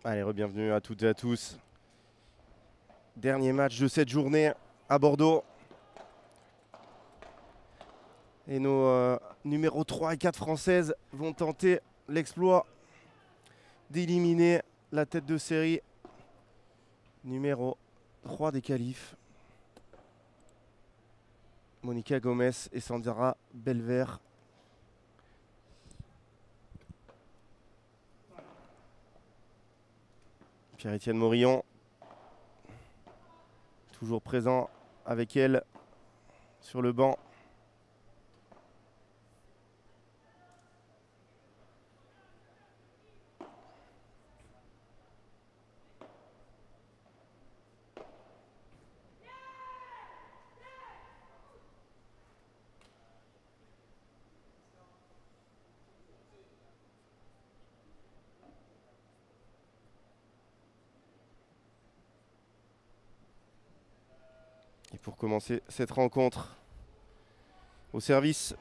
Allez, bienvenue à toutes et à tous. Dernier match de cette journée à Bordeaux. Et nos numéros 3 et 4 françaises vont tenter l'exploit d'éliminer la tête de série numéro 3 des qualifs. Monica Gomez et Sandra Belver. Pierre-Étienne Morillon, toujours présent avec elle sur le banc. Et pour commencer cette rencontre, au service,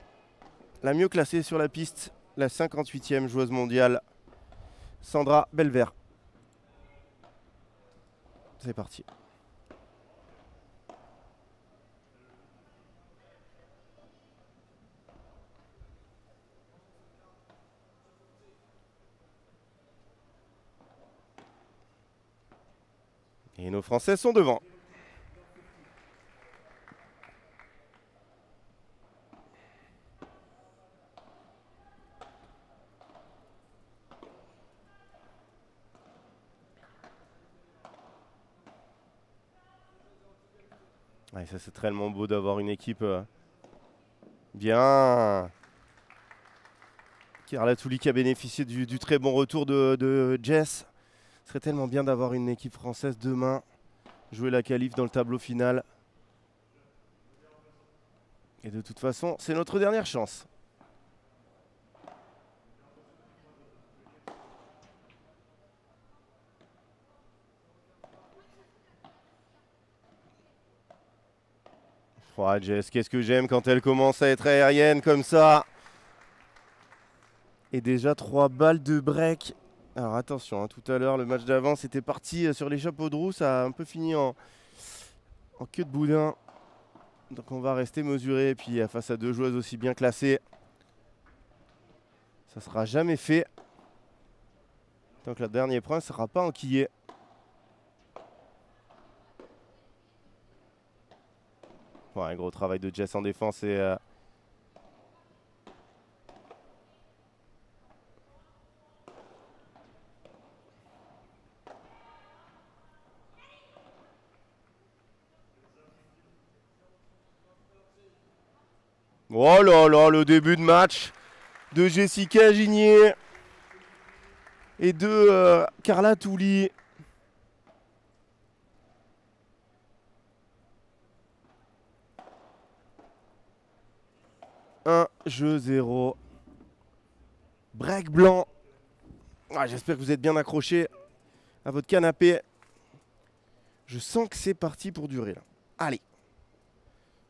la mieux classée sur la piste, la 58e joueuse mondiale, Sandra Belver. C'est parti. Et nos Français sont devant. Ouais, ça c'est tellement beau d'avoir une équipe bien. Carla Touli qui a bénéficié du très bon retour de Jess. Ce serait tellement bien d'avoir une équipe française demain. Jouer la qualif dans le tableau final. Et de toute façon, c'est notre dernière chance. Oh, Jess, qu'est-ce que j'aime quand elle commence à être aérienne comme ça. Et déjà 3 balles de break. Alors attention, hein, tout à l'heure, le match d'avant, c'était parti sur les chapeaux de roue. Ça a un peu fini en queue de boudin. Donc on va rester mesuré. Et puis face à deux joueuses aussi bien classées, ça ne sera jamais fait. Tant que le dernier point ne sera pas enquillé. Ouais, un gros travail de Jess en défense et oh là là, le début de match de Jessica Gigné et de Carla Touli. Un jeu 0. Break blanc. Ah, j'espère que vous êtes bien accrochés à votre canapé. Je sens que c'est parti pour durer là. Allez.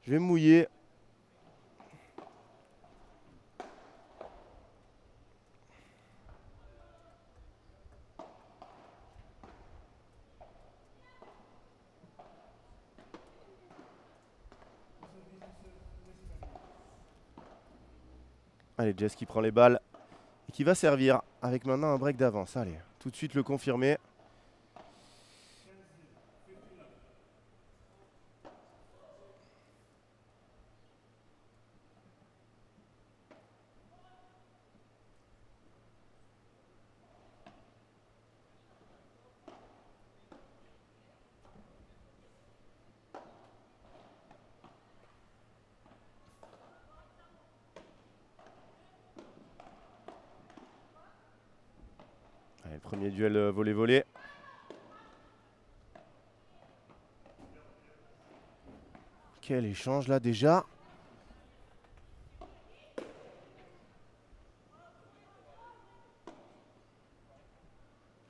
Je vais me mouiller. Allez, Jess qui prend les balles et qui va servir avec maintenant un break d'avance. Allez, tout de suite le confirmer. Allez, premier duel volley-volley. Quel échange là déjà.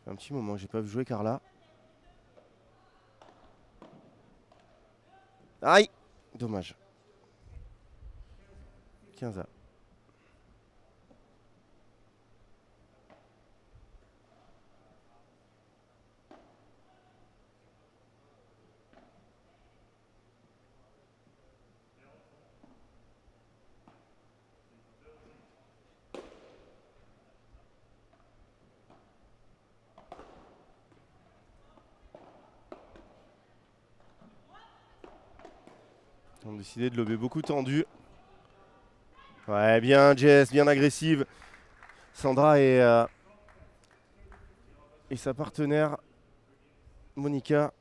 Un petit moment, j'ai pas vu jouer Carla. Aïe, dommage. 15 A. Ils ont décidé de lober beaucoup tendu. Ouais, bien Jess, bien agressive. Sandra et sa partenaire Monica.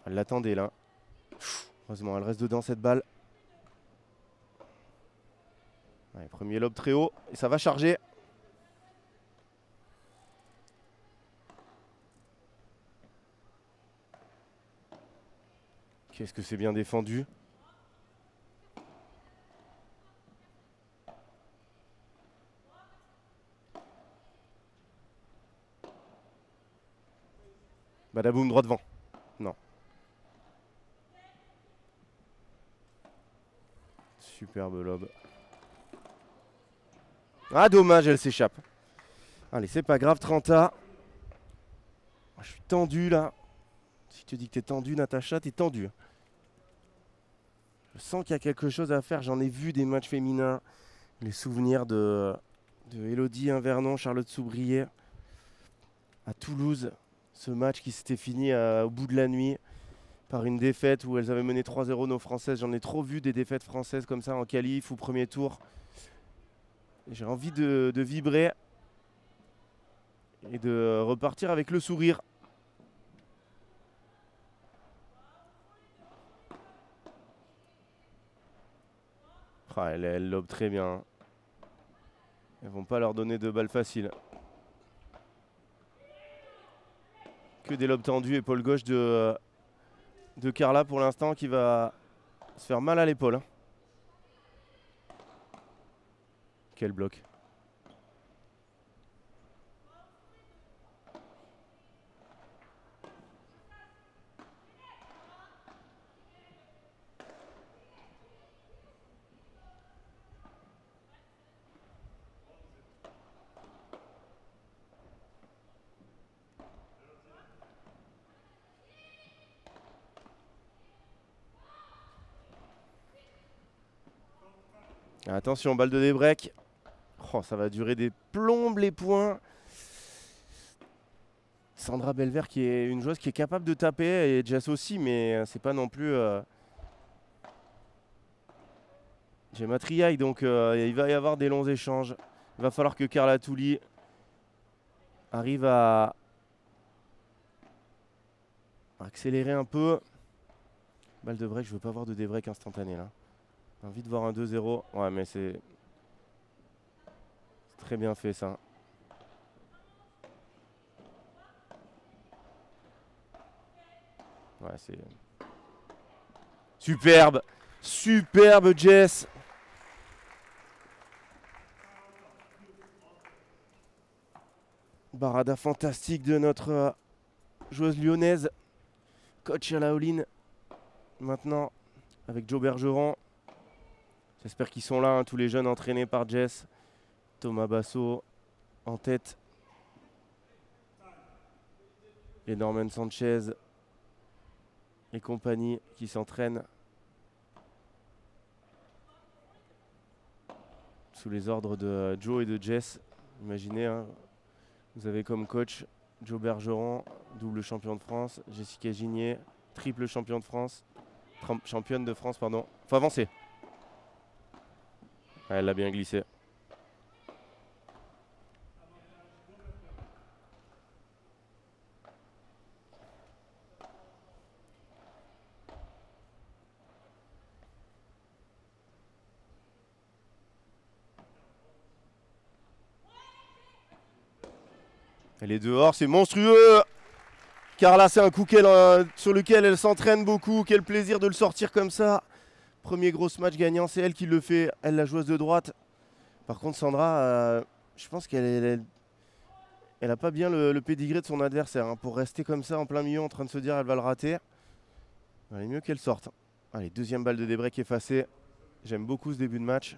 Elle l'attendait là. Heureusement, elle reste dedans cette balle. Ouais, premier lob très haut et ça va charger. Qu'est-ce que c'est bien défendu. Badaboum, droit devant. Non. Superbe lob. Ah, dommage, elle s'échappe. Allez, c'est pas grave, 30A. Je suis tendu là. Si tu dis que t'es tendu, Natacha, t'es tendu. Je sens qu'il y a quelque chose à faire. J'en ai vu des matchs féminins. Les souvenirs de Elodie Invernon, Charlotte Soubrier à Toulouse. Ce match qui s'était fini au bout de la nuit par une défaite où elles avaient mené 3-0 nos Françaises. J'en ai trop vu des défaites françaises comme ça en qualif ou premier tour. J'ai envie de vibrer et de repartir avec le sourire. Ah, elle lobe très bien. Elles vont pas leur donner de balles faciles. Que des lobes tendus, épaule gauche de Carla pour l'instant qui va se faire mal à l'épaule. Hein. Quel bloc. Attention, balle de débreak. Oh, ça va durer des plombes les points. Sandra Belver qui est une joueuse qui est capable de taper et Jess aussi, mais c'est pas non plus Gemma Triaille, donc il va y avoir des longs échanges. Il va falloir que Carla Touli arrive à accélérer un peu. Balle de break, je veux pas voir de débreak instantané là. J'ai envie de voir un 2-0. Ouais, mais c'est très bien fait ça. Ouais, c'est superbe. Superbe Jess. Barada fantastique de notre joueuse lyonnaise. Coach à la all-in. Maintenant avec Joe Bergeron. J'espère qu'ils sont là, hein, tous les jeunes entraînés par Jess. Thomas Basso en tête. Et Norman Sanchez et compagnie qui s'entraînent sous les ordres de Joe et de Jess. Imaginez, hein, vous avez comme coach Joe Bergeron, double champion de France, Jessica Gigné, triple champion de France, championne de France, pardon. Faut avancer. Ouais, elle l'a bien glissé. Elle est dehors, c'est monstrueux. Carla, c'est un coup sur lequel elle s'entraîne beaucoup. Quel plaisir de le sortir comme ça. Premier gros match gagnant, c'est elle qui le fait. Elle, la joueuse de droite. Par contre, Sandra, je pense qu'elle n'a pas bien le pédigré de son adversaire. Hein, pour rester comme ça en plein milieu en train de se dire elle va le rater. Il est mieux qu'elle sorte. Allez, deuxième balle de débreak effacée. J'aime beaucoup ce début de match.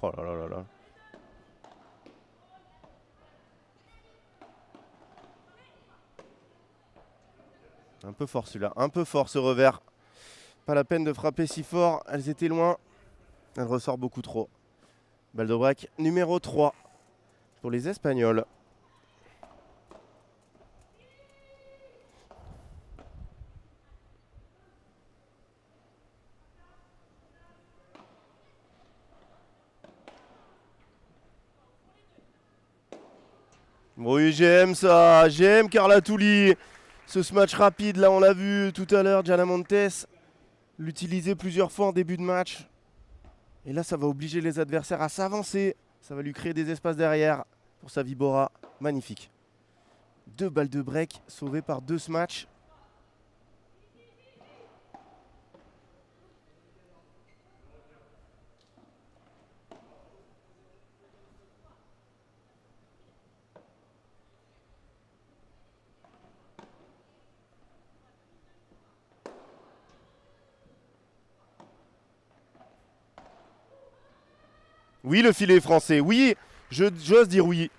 Oh là là là là. Un peu fort celui-là, un peu fort ce revers. Pas la peine de frapper si fort, elles étaient loin. Elle ressort beaucoup trop. Balle de break numéro 3 pour les Espagnols. Oui, j'aime ça, j'aime Carla Touli. Ce match rapide, là on l'a vu tout à l'heure, Gianna Montes l'utiliser plusieurs fois en début de match. Et là ça va obliger les adversaires à s'avancer. Ça va lui créer des espaces derrière pour sa Vibora. Magnifique. 2 balles de break sauvées par 2 smash. Oui, le filet français. Oui, j'ose dire oui.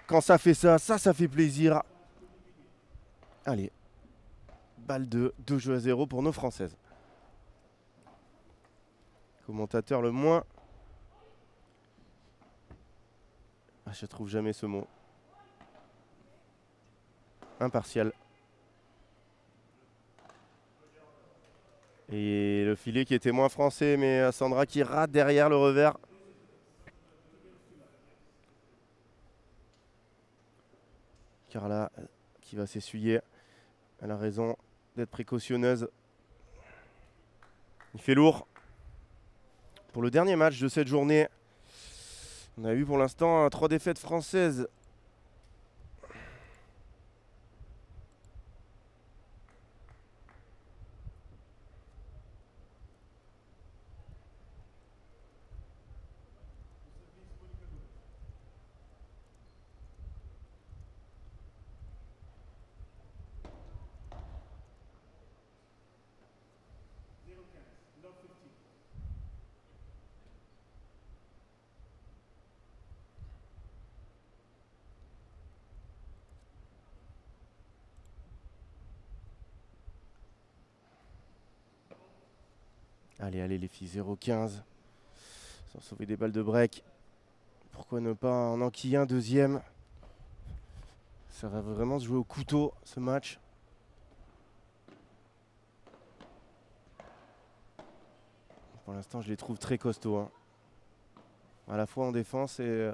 Quand ça fait ça, ça fait plaisir. Allez. Balle 2 jeux à 0 pour nos Françaises. Commentateur le moins. Ah, je trouve jamais ce mot. Impartial. Et le filet qui était moins français, mais Sandra qui rate derrière le revers. Carla qui va s'essuyer. Elle a raison d'être précautionneuse. Il fait lourd. Pour le dernier match de cette journée, on a eu pour l'instant 3 défaites françaises. Allez, allez les filles, 0-15. Sans sauver des balles de break. Pourquoi ne pas en enquiller un deuxième? Ça va vraiment se jouer au couteau, ce match. Pour l'instant, je les trouve très costauds. Hein. À la fois en défense et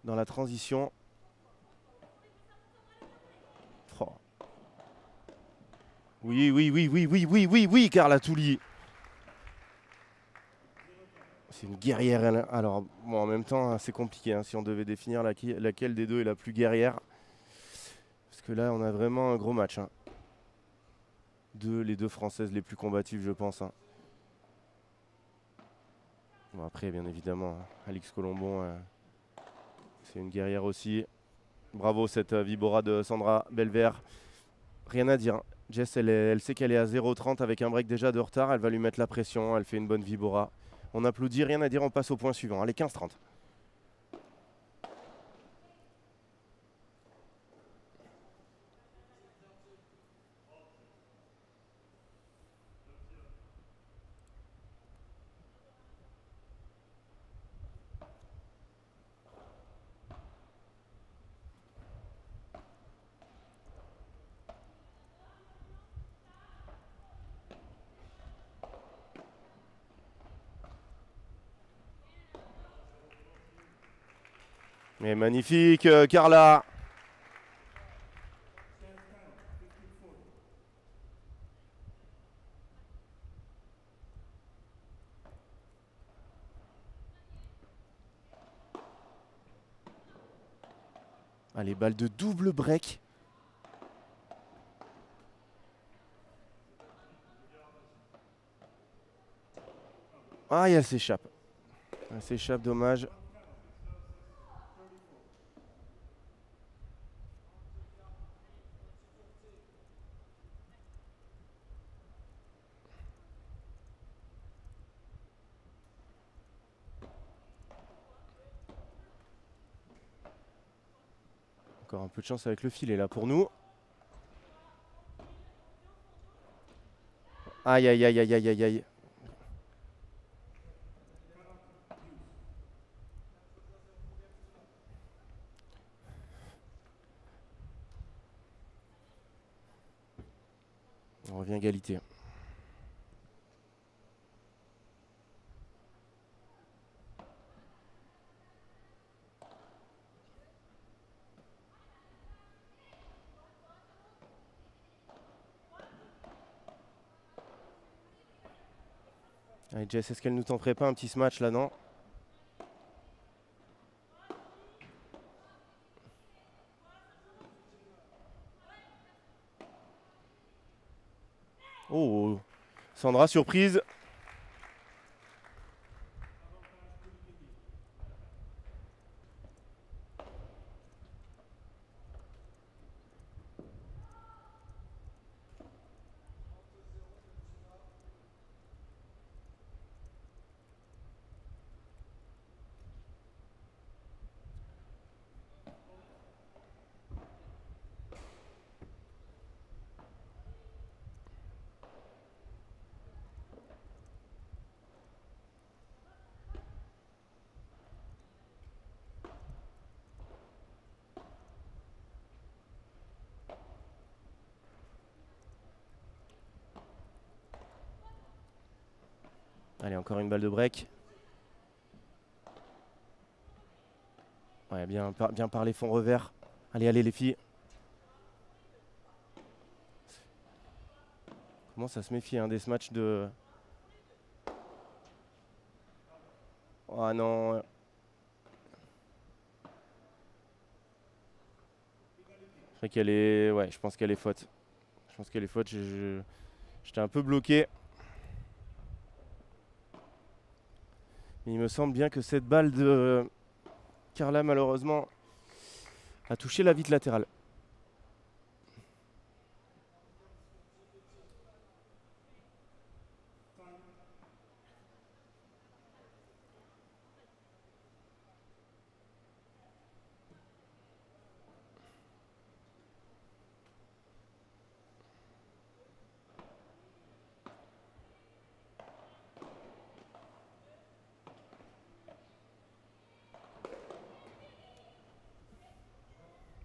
dans la transition. Oh. Oui, oui, oui, oui, oui, oui, oui, oui, Carla Touli. C'est une guerrière. Elle. Alors, bon, en même temps, c'est compliqué hein, si on devait définir laquelle des deux est la plus guerrière. Parce que là, on a vraiment un gros match. Hein. Les deux Françaises les plus combatives, je pense. Hein. Bon, après, bien évidemment, hein, Alix Colombon, c'est une guerrière aussi. Bravo, cette Vibora de Sandra Belvert. Rien à dire. Hein. Jess, elle sait qu'elle est à 0,30 avec un break déjà de retard. Elle va lui mettre la pression. Elle fait une bonne Vibora. On applaudit, rien à dire, on passe au point suivant. Allez, 15-30. Mais magnifique, Carla. Allez, balle de double break. Ah, et elle s'échappe. Elle s'échappe, dommage. Encore un peu de chance avec le filet là pour nous. Aïe aïe aïe aïe aïe aïe aïe. On revient à égalité. Allez Jess, est-ce qu'elle nous tenterait pas un petit smash là, non? Oh, Sandra, surprise. Allez, encore une balle de break. Ouais, bien par les fonds revers. Allez, allez les filles. Comment ça se méfie hein, des matchs de... Oh non. Je crois qu'elle est... Ouais, je pense qu'elle est faute. Je pense qu'elle est faute. J'étais un peu bloqué. Mais il me semble bien que cette balle de Carla, malheureusement, a touché la vitre latérale.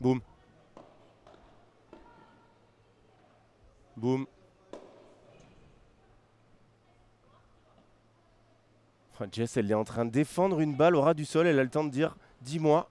Boum. Boum. Enfin, Jess, elle est en train de défendre une balle au ras du sol. Elle a le temps de dire « Dis-moi ».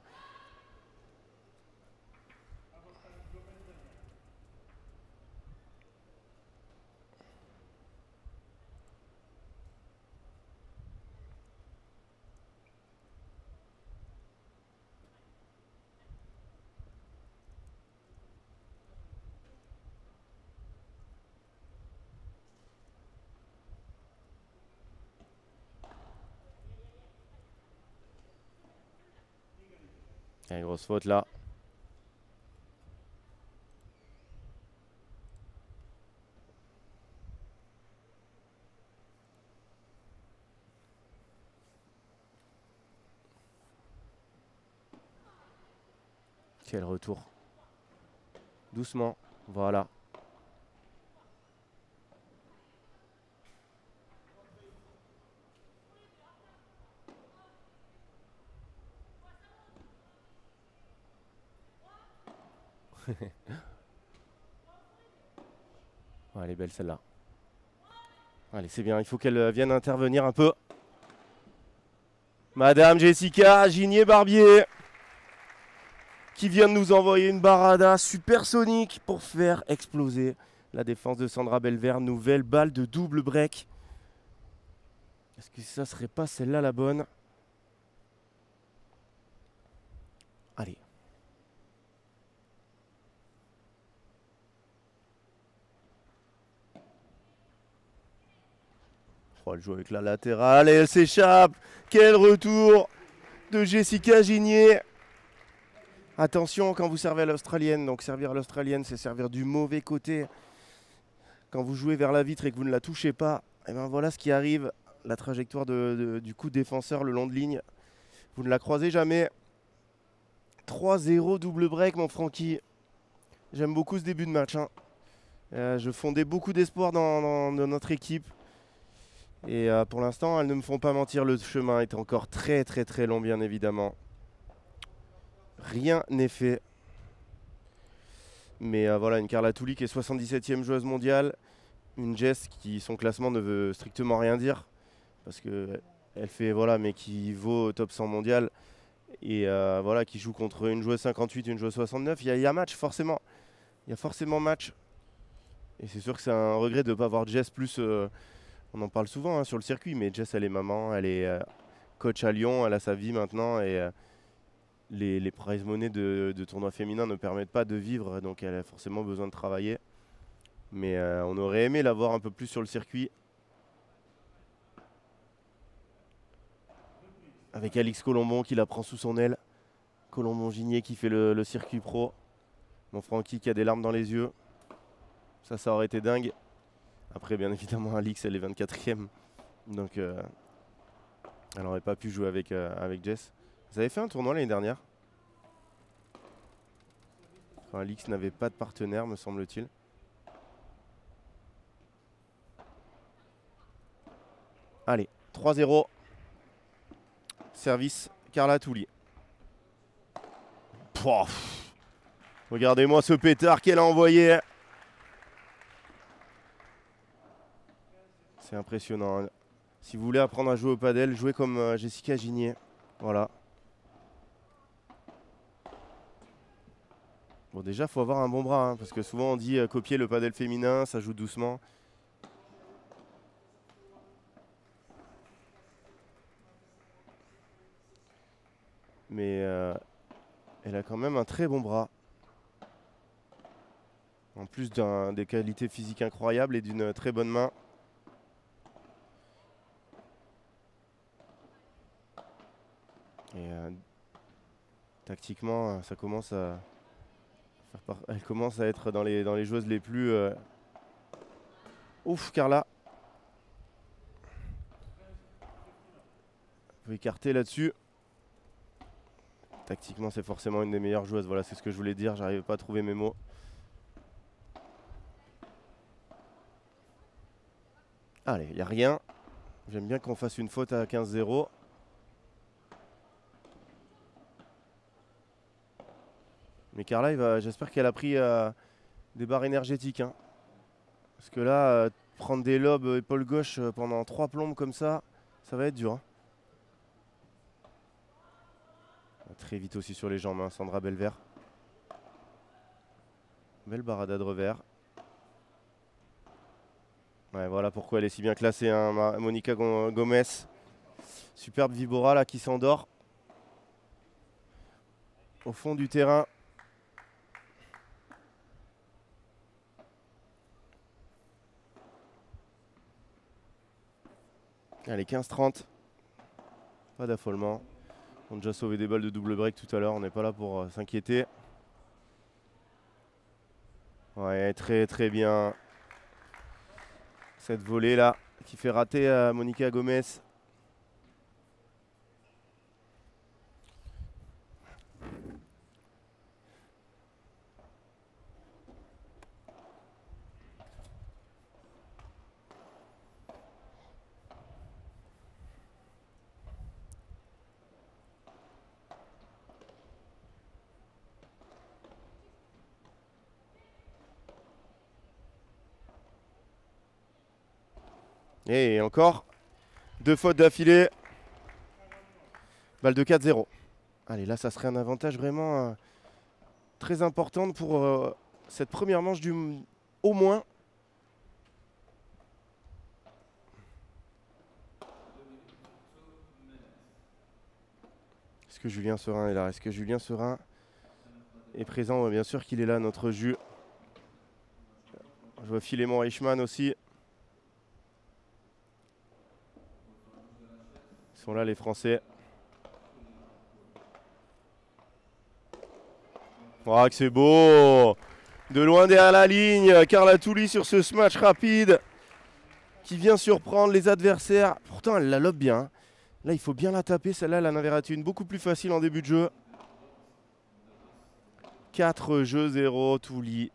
Il y a une grosse faute là. Quel retour. Doucement. Voilà. Oh, elle est belle celle-là. Allez, c'est bien. Il faut qu'elle vienne intervenir un peu. Madame Jessica Ginier-Barbier, qui vient de nous envoyer une barada supersonique pour faire exploser la défense de Sandra Belver. Nouvelle balle de double break. Est-ce que ça serait pas celle-là la bonne? Allez. Oh, elle joue avec la latérale et elle s'échappe. Quel retour de Jessica Ginier. Attention quand vous servez à l'australienne. Donc servir à l'australienne, c'est servir du mauvais côté. Quand vous jouez vers la vitre et que vous ne la touchez pas, et ben voilà ce qui arrive. La trajectoire du coup de défenseur le long de ligne. Vous ne la croisez jamais. 3-0 double break, mon Francky. J'aime beaucoup ce début de match. Hein. Je fondais beaucoup d'espoir dans notre équipe. Et pour l'instant, elles ne me font pas mentir. Le chemin est encore très long, bien évidemment. Rien n'est fait. Mais voilà, une Carla Touli qui est 77e joueuse mondiale. Une Jess qui, son classement ne veut strictement rien dire. Parce qu'elle fait, voilà, mais qui vaut au top 100 mondial. Et voilà, qui joue contre une joueuse 58, une joueuse 69. Il y a match, forcément. Il y a forcément match. Et c'est sûr que c'est un regret de ne pas avoir Jess plus... on en parle souvent hein, sur le circuit, mais Jess, elle est maman, elle est coach à Lyon, elle a sa vie maintenant. Et les prize money de tournois féminins ne permettent pas de vivre, donc elle a forcément besoin de travailler. Mais on aurait aimé la voir un peu plus sur le circuit. Avec Alix Colombon qui la prend sous son aile. Colombon-Gigné qui fait le circuit pro. Mon Francky qui a des larmes dans les yeux. Ça aurait été dingue. Après, bien évidemment, Alix, elle est 24e. Donc, elle n'aurait pas pu jouer avec Jess. Vous avez fait un tournoi l'année dernière. Enfin, Alix n'avait pas de partenaire, me semble-t-il. Allez, 3-0. Service Carla Touli. Regardez-moi ce pétard qu'elle a envoyé. C'est impressionnant. Hein. Si vous voulez apprendre à jouer au padel, jouez comme Jessica Gigné. Voilà. Bon, déjà, il faut avoir un bon bras. Hein, parce que souvent, on dit copier le padel féminin, ça joue doucement. Mais elle a quand même un très bon bras. En plus des qualités physiques incroyables et d'une très bonne main. Et tactiquement, ça commence à elle commence à être dans les joueuses les plus... Ouf, Carla. On peut écarter là-dessus. Tactiquement, c'est forcément une des meilleures joueuses. Voilà, c'est ce que je voulais dire. J'arrivais pas à trouver mes mots. Allez, il n'y a rien. J'aime bien qu'on fasse une faute à 15-0. Mais Carla, j'espère qu'elle a pris des barres énergétiques. Hein. Parce que là, prendre des lobes épaule gauche pendant 3 plombes comme ça va être dur. Hein. Très vite aussi sur les jambes, hein, Sandra Belvert. Belle barada de revers. Ouais, voilà pourquoi elle est si bien classée, hein, Monica Gomez. Superbe Vibora là qui s'endort. Au fond du terrain. Allez, 15-30. Pas d'affolement. On a déjà sauvé des balles de double break tout à l'heure. On n'est pas là pour s'inquiéter. Ouais, très bien. Cette volée là qui fait rater à Monica Gomez. Et encore 2 fautes d'affilée. Balle de 4-0. Allez, là, ça serait un avantage vraiment très important pour cette première manche au moins. Est-ce que Julien Serin est là? Est-ce que Julien Serin est présent? Bien sûr qu'il est là, notre jus. Je vois Philémon Reichmann aussi. Ils sont là, les Français. Oh, que c'est beau! De loin derrière la ligne, Carla Touli sur ce smash rapide qui vient surprendre les adversaires. Pourtant, elle la lobe bien. Là, il faut bien la taper. Celle-là, elle en avait raté une beaucoup plus facile en début de jeu. 4 jeux 0, Touli,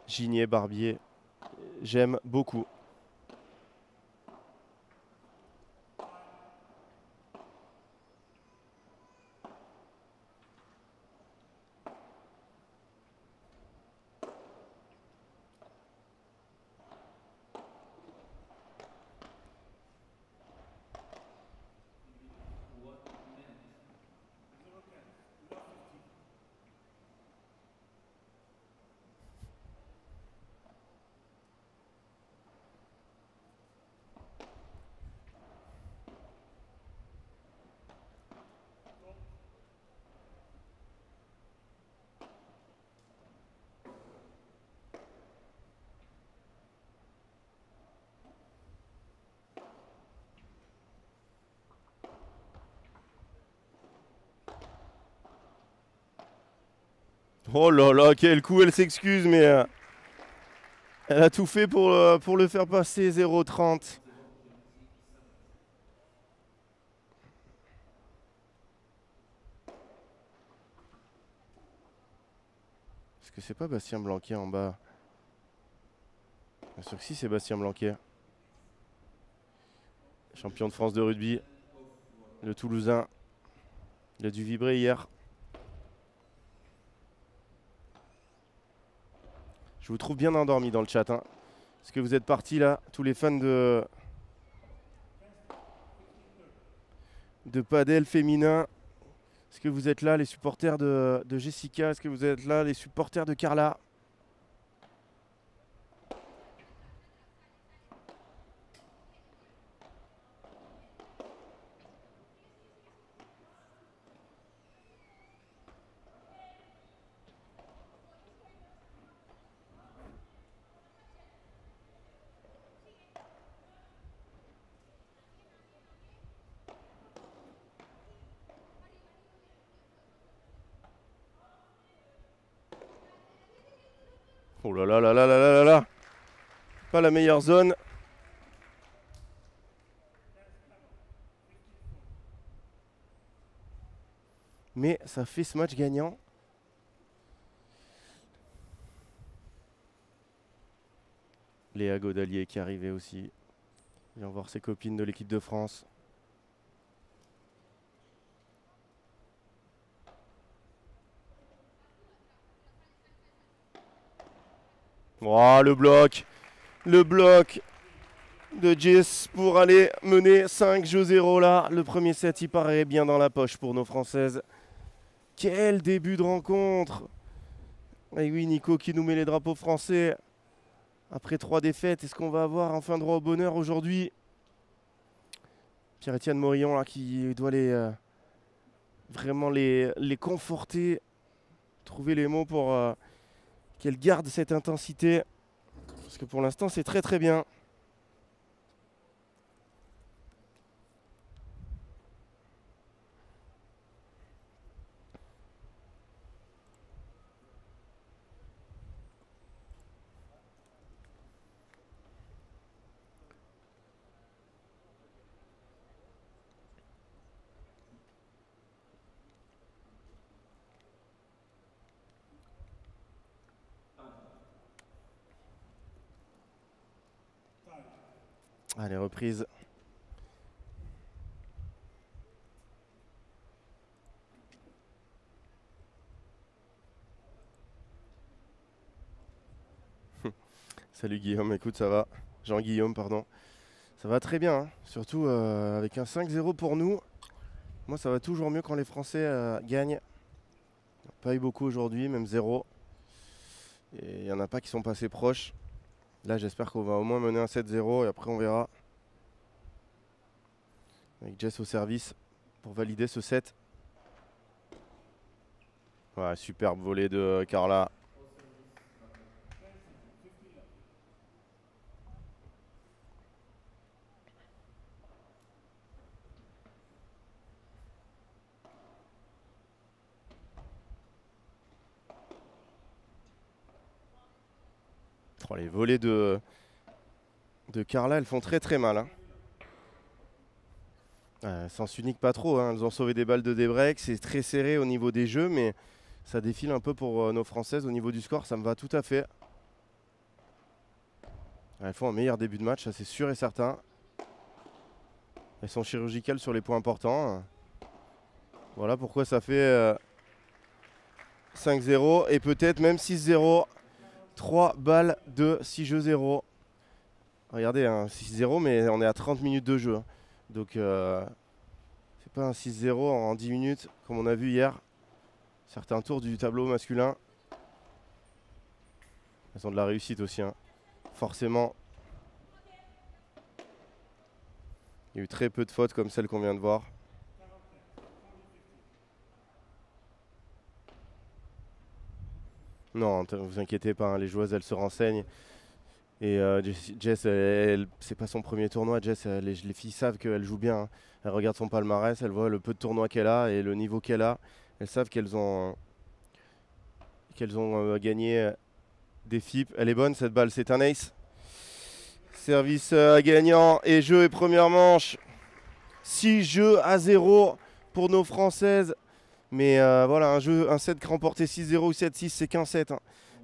Gigné, Barbier. J'aime beaucoup. Oh là là, quel coup, elle s'excuse, mais elle a tout fait pour le faire passer 0,30. Est-ce que c'est pas Bastien Blanquet en bas? Bien sûr que si, c'est Bastien Blanquet. Champion de France de rugby. Le Toulousain. Il a dû vibrer hier. Je vous trouve bien endormi dans le chat. Hein. Est-ce que vous êtes partis là, tous les fans de padel féminin? Est-ce que vous êtes là, les supporters de Jessica? Est-ce que vous êtes là, les supporters de Carla? Oh là là là là là là là là. Pas la meilleure zone. Mais ça fait ce match gagnant. Léa Godalier qui est arrivée aussi. Viens voir ses copines de l'équipe de France. Oh, le bloc. Le bloc de Jess pour aller mener 5 jeux 0 là. Le premier set, il paraît bien dans la poche pour nos Françaises. Quel début de rencontre! Et oui, Nico qui nous met les drapeaux français. Après 3 défaites, est-ce qu'on va avoir enfin droit au bonheur aujourd'hui? Pierre-Étienne Morillon là, qui doit vraiment les conforter. Trouver les mots pour qu'elle garde cette intensité. Parce que pour l'instant, c'est très très bien. Allez, reprise. Salut Guillaume, écoute, ça va. Jean-Guillaume, pardon. Ça va très bien, hein. Surtout avec un 5-0 pour nous. Moi, ça va toujours mieux quand les Français gagnent. Pas eu beaucoup aujourd'hui, même 0. Et il n'y en a pas qui sont passés proches. Là, j'espère qu'on va au moins mener un 7-0 et après on verra. Avec Jess au service pour valider ce set. Ouais, superbe volée de Carla. Oh, les volées de Carla, elles font très très mal. Hein. Elles s'en s'uniquent pas trop. Hein. Elles ont sauvé des balles de débreak. C'est très serré au niveau des jeux, mais ça défile un peu pour nos Françaises au niveau du score, ça me va tout à fait. Elles font un meilleur début de match, ça c'est sûr et certain. Elles sont chirurgicales sur les points importants. Voilà pourquoi ça fait 5-0 et peut-être même 6-0. 3 balles de 6 jeux 0. Regardez, hein, 6-0, mais on est à 30 minutes de jeu. Donc, c'est pas un 6-0 en 10 minutes, comme on a vu hier. Certains tours du tableau masculin. Elles ont de la réussite aussi, hein. Forcément. Il y a eu très peu de fautes comme celle qu'on vient de voir. Non, ne vous inquiétez pas, hein, les joueuses, elles se renseignent. Et Jess, c'est pas son premier tournoi. Jess, les filles savent qu'elle joue bien, hein. Elles regardent son palmarès, elles voient le peu de tournois qu'elle a et le niveau qu'elle a. Elles savent qu'elles ont gagné des FIP. Elle est bonne cette balle, c'est un ace. Service gagnant et jeu et première manche. 6 jeux à 0 pour nos Françaises. Mais voilà, un set remporté 6-0 ou 7-6, c'est qu'un set, hein.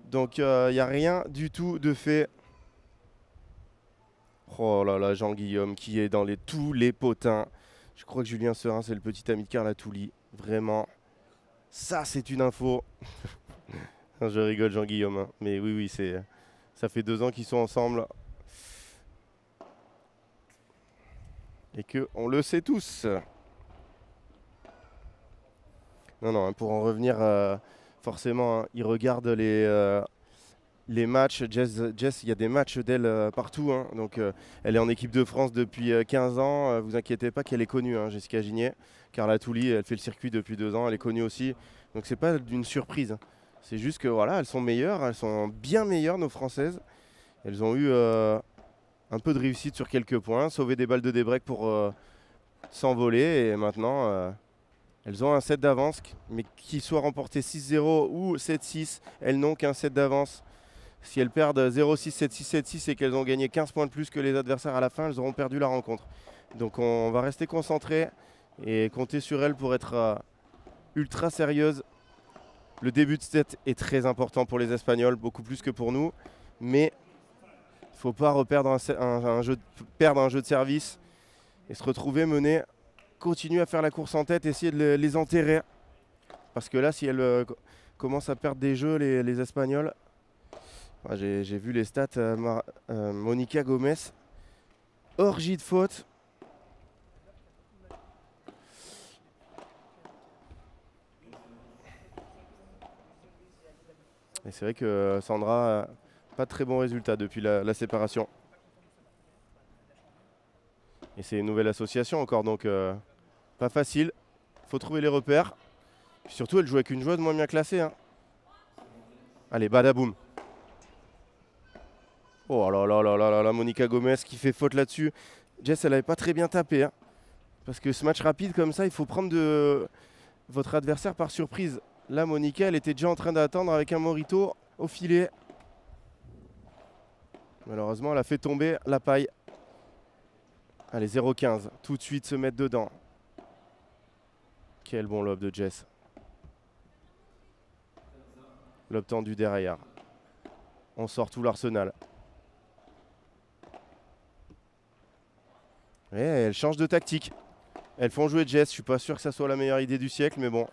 Donc il n'y a rien du tout de fait. Oh là là, Jean-Guillaume qui est dans tous les potins. Je crois que Julien Serin, c'est le petit ami de Carla Touli. Vraiment, ça c'est une info. Je rigole Jean-Guillaume, hein. Mais oui, ça fait 2 ans qu'ils sont ensemble. Et qu'on le sait tous. Non, pour en revenir, forcément, hein, ils regardent les matchs. Jess, il y a des matchs d'elle partout, hein. Donc, elle est en équipe de France depuis 15 ans. Vous inquiétez pas qu'elle est connue, hein, Jessica Gigné. Carla Touli, elle fait le circuit depuis 2 ans. Elle est connue aussi. Donc, c'est pas d'une surprise, hein. C'est juste que voilà, elles sont meilleures. Elles sont bien meilleures, nos Françaises. Elles ont eu un peu de réussite sur quelques points. Sauvé des balles de débreak pour s'envoler. Et maintenant... elles ont un set d'avance, mais qu'il soit remporté 6-0 ou 7-6, elles n'ont qu'un set d'avance. Si elles perdent 0-6, 7-6, 7-6 et qu'elles ont gagné 15 points de plus que les adversaires à la fin, elles auront perdu la rencontre. Donc on va rester concentré et compter sur elles pour être ultra sérieuses. Le début de set est très important pour les Espagnols, beaucoup plus que pour nous. Mais il ne faut pas perdre un jeu de service et se retrouver mené. Continue à faire la course en tête, essayer de les enterrer. Parce que là, si elles commencent à perdre des jeux, les Espagnols, j'ai vu les stats, Monica Gomez, orgie de fautes. Et c'est vrai que Sandra, pas de très bons résultats depuis la séparation. Et c'est une nouvelle association encore, donc pas facile. Faut trouver les repères. Puis surtout, elle joue avec une joueuse moins bien classée, hein. Allez, badaboum. Oh là là là là là, Monica Gomez qui fait faute là-dessus. Jess, elle n'avait pas très bien tapé, hein. Parce que ce match rapide comme ça, il faut prendre votre adversaire par surprise. Là, Monica, elle était déjà en train d'attendre avec un Morito au filet. Malheureusement, elle a fait tomber la paille. Allez, 0-15. Tout de suite se mettre dedans. Quel bon lob de Jess. Lob tendu derrière. On sort tout l'arsenal. Et elles changent de tactique. Elles font jouer Jess. Je suis pas sûr que ça soit la meilleure idée du siècle, mais bon.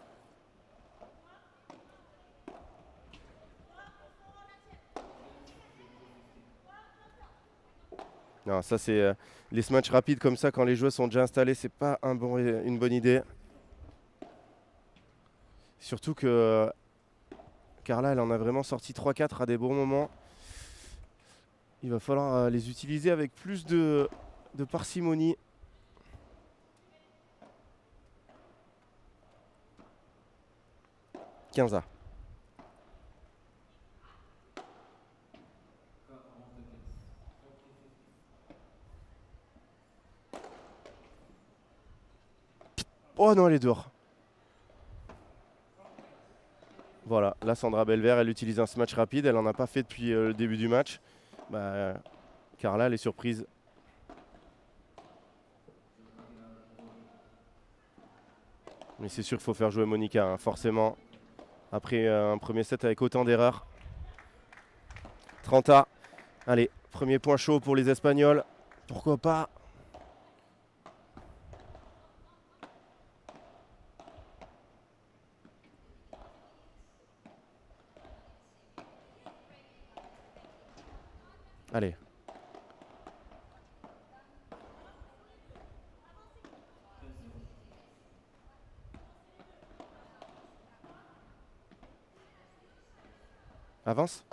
Non, ça c'est les smash rapides comme ça quand les joueurs sont déjà installés, c'est pas une bonne idée. Surtout que Carla, elle en a vraiment sorti 3-4 à des bons moments. Il va falloir les utiliser avec plus de parcimonie. Quinza. Oh non, elle est dehors. Voilà, là Sandra Belver, elle utilise un smash rapide, elle n'en a pas fait depuis le début du match. Carla, elle est surprise. Mais c'est sûr qu'il faut faire jouer Monica, hein, forcément. après un premier set avec autant d'erreurs. 30A. Allez, premier point chaud pour les Espagnols. Pourquoi pas? Allez. Avance.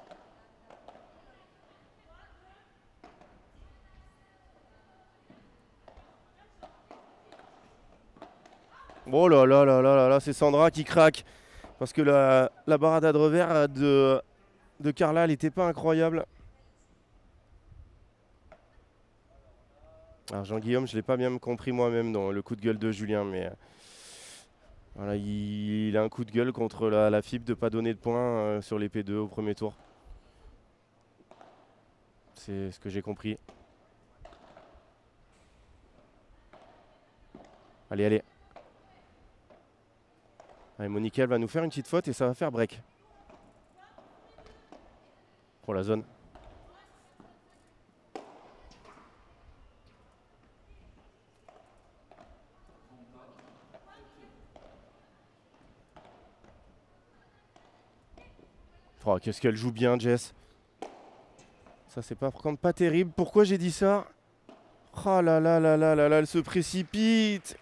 Oh là là là là là là, c'est Sandra qui craque. Parce que la barada de revers de Carla, elle n'était pas incroyable. Alors Jean-Guillaume, je ne l'ai pas bien compris moi-même dans le coup de gueule de Julien, mais voilà, il a un coup de gueule contre la FIB de ne pas donner de points sur les P2 au premier tour. C'est ce que j'ai compris. Allez, allez. Allez, Monica, elle va nous faire une petite faute et ça va faire break. Pour la zone. Oh, qu'est-ce qu'elle joue bien, Jess. Ça, c'est par contre pas terrible. Pourquoi j'ai dit ça? Oh là là là là là là, elle se précipite.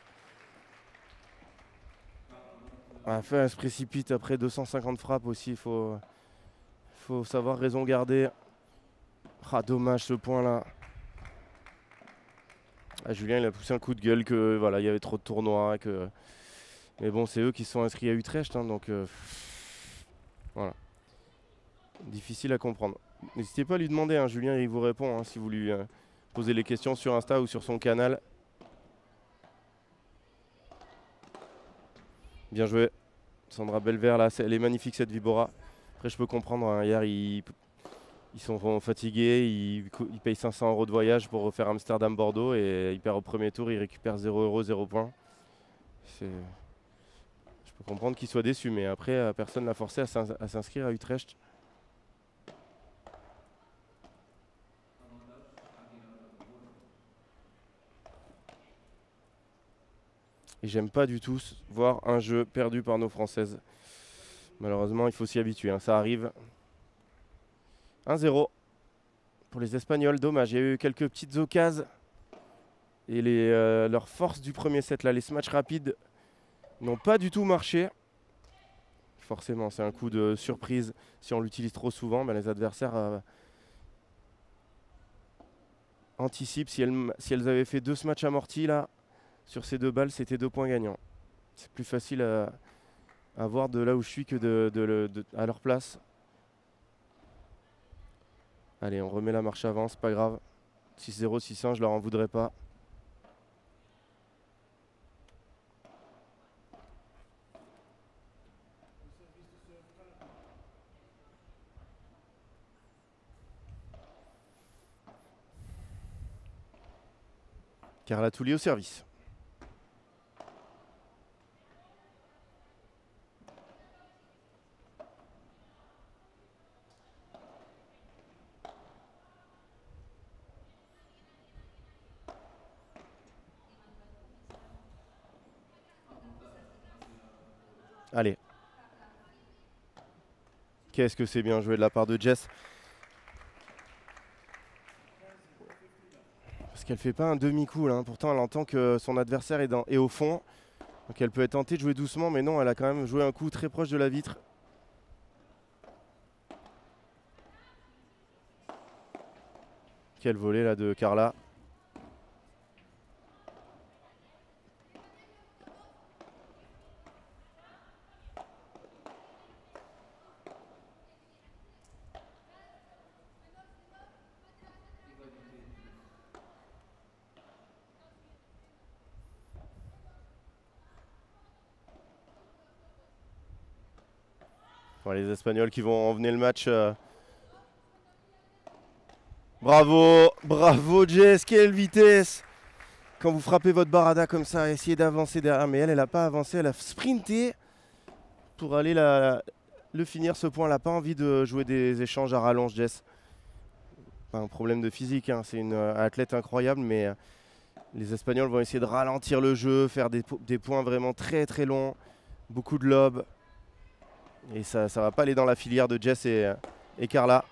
Enfin, elle se précipite après 250 frappes aussi. Faut savoir raison garder. Ah, dommage ce point-là. Ah, Julien, il a poussé un coup de gueule que voilà, il y avait trop de tournois. Mais bon, c'est eux qui se sont inscrits à Utrecht, hein, donc voilà. Difficile à comprendre. N'hésitez pas à lui demander, hein, Julien, il vous répond hein, si vous lui posez les questions sur Insta ou sur son canal. Bien joué. Sandra Belver, là, elle est magnifique cette Vibora. Après, je peux comprendre, hein, hier, ils sont fatigués, ils payent 500 € de voyage pour refaire Amsterdam-Bordeaux et ils perdent au premier tour, ils récupèrent 0 €, 0 points. Je peux comprendre qu'ils soient déçus, mais après, personne ne l'a forcé à s'inscrire à Utrecht. Et j'aime pas du tout voir un jeu perdu par nos Françaises. Malheureusement, il faut s'y habituer, hein, ça arrive. 1-0 pour les Espagnols, dommage. Il y a eu quelques petites occasions. Et leur force du premier set, là, les smash rapides, n'ont pas du tout marché. Forcément, c'est un coup de surprise. Si on l'utilise trop souvent, ben les adversaires anticipent. Si elles avaient fait 2 smash amortis, là, sur ces 2 balles, c'était 2 points gagnants. C'est plus facile à voir de là où je suis que à leur place. Allez, on remet la marche avant, c'est pas grave. 6-0, 6-1, je leur en voudrais pas. Carla Touli au service. Allez. Qu'est-ce que c'est bien joué de la part de Jess. Parce qu'elle fait pas un demi-coup là, hein. Pourtant elle entend que son adversaire est au fond. Donc elle peut être tentée de jouer doucement, mais non, elle a quand même joué un coup très proche de la vitre. Quel volet là de Carla. Voilà, les Espagnols qui vont emmener le match. Bravo, bravo Jess, quelle vitesse! Quand vous frappez votre barada comme ça, essayez d'avancer derrière. Mais elle n'a pas avancé, elle a sprinté pour aller le finir ce point. Elle n'a pas envie de jouer des échanges à rallonge, Jess. Pas un problème de physique, hein. C'est une athlète incroyable, mais les Espagnols vont essayer de ralentir le jeu, faire des points vraiment très très longs, beaucoup de lobes. Et ça ne va pas aller dans la filière de Jess et Carla.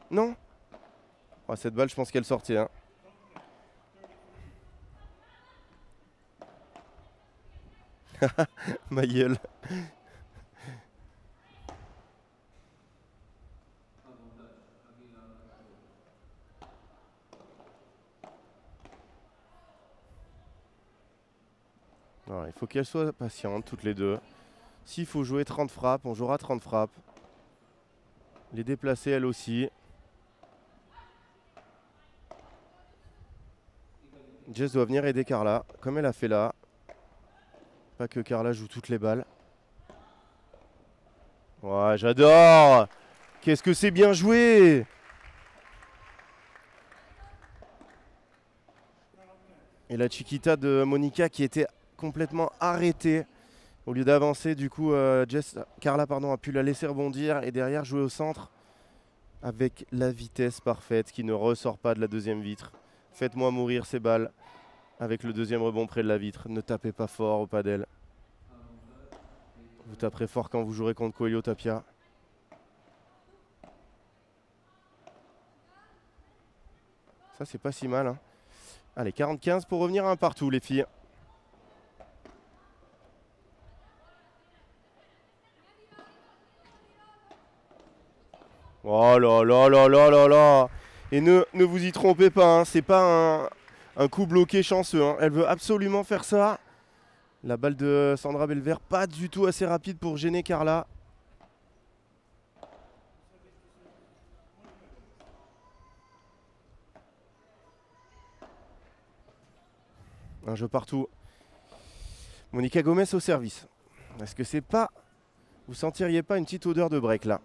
Non. Oh, cette balle, je pense qu'elle sortait. Hein. Ma gueule. Alors, il faut qu'elles soient patientes toutes les deux. S'il faut jouer 30 frappes, on jouera 30 frappes. Les déplacer elles aussi. Jess doit venir aider Carla, comme elle a fait là. Pas que Carla joue toutes les balles. Ouais, j'adore. Qu'est-ce que c'est bien joué. Et la Chiquita de Monica qui était complètement arrêtée. Au lieu d'avancer, du coup, Carla a pu la laisser rebondir et derrière jouer au centre avec la vitesse parfaite qui ne ressort pas de la deuxième vitre. Faites-moi mourir ces balles avec le deuxième rebond près de la vitre. Ne tapez pas fort au padel. Vous taperez fort quand vous jouerez contre Coelho Tapia. Ça, c'est pas si mal. Hein. Allez, 40-15 pour revenir à un partout, les filles. Oh là là là là là là. Et ne vous y trompez pas, hein, c'est pas un coup bloqué chanceux. Hein. Elle veut absolument faire ça. La balle de Sandra Belver, pas du tout assez rapide pour gêner Carla. Un jeu partout. Monica Gomez au service. Est-ce que c'est pas... Vous sentiriez pas une petite odeur de break là?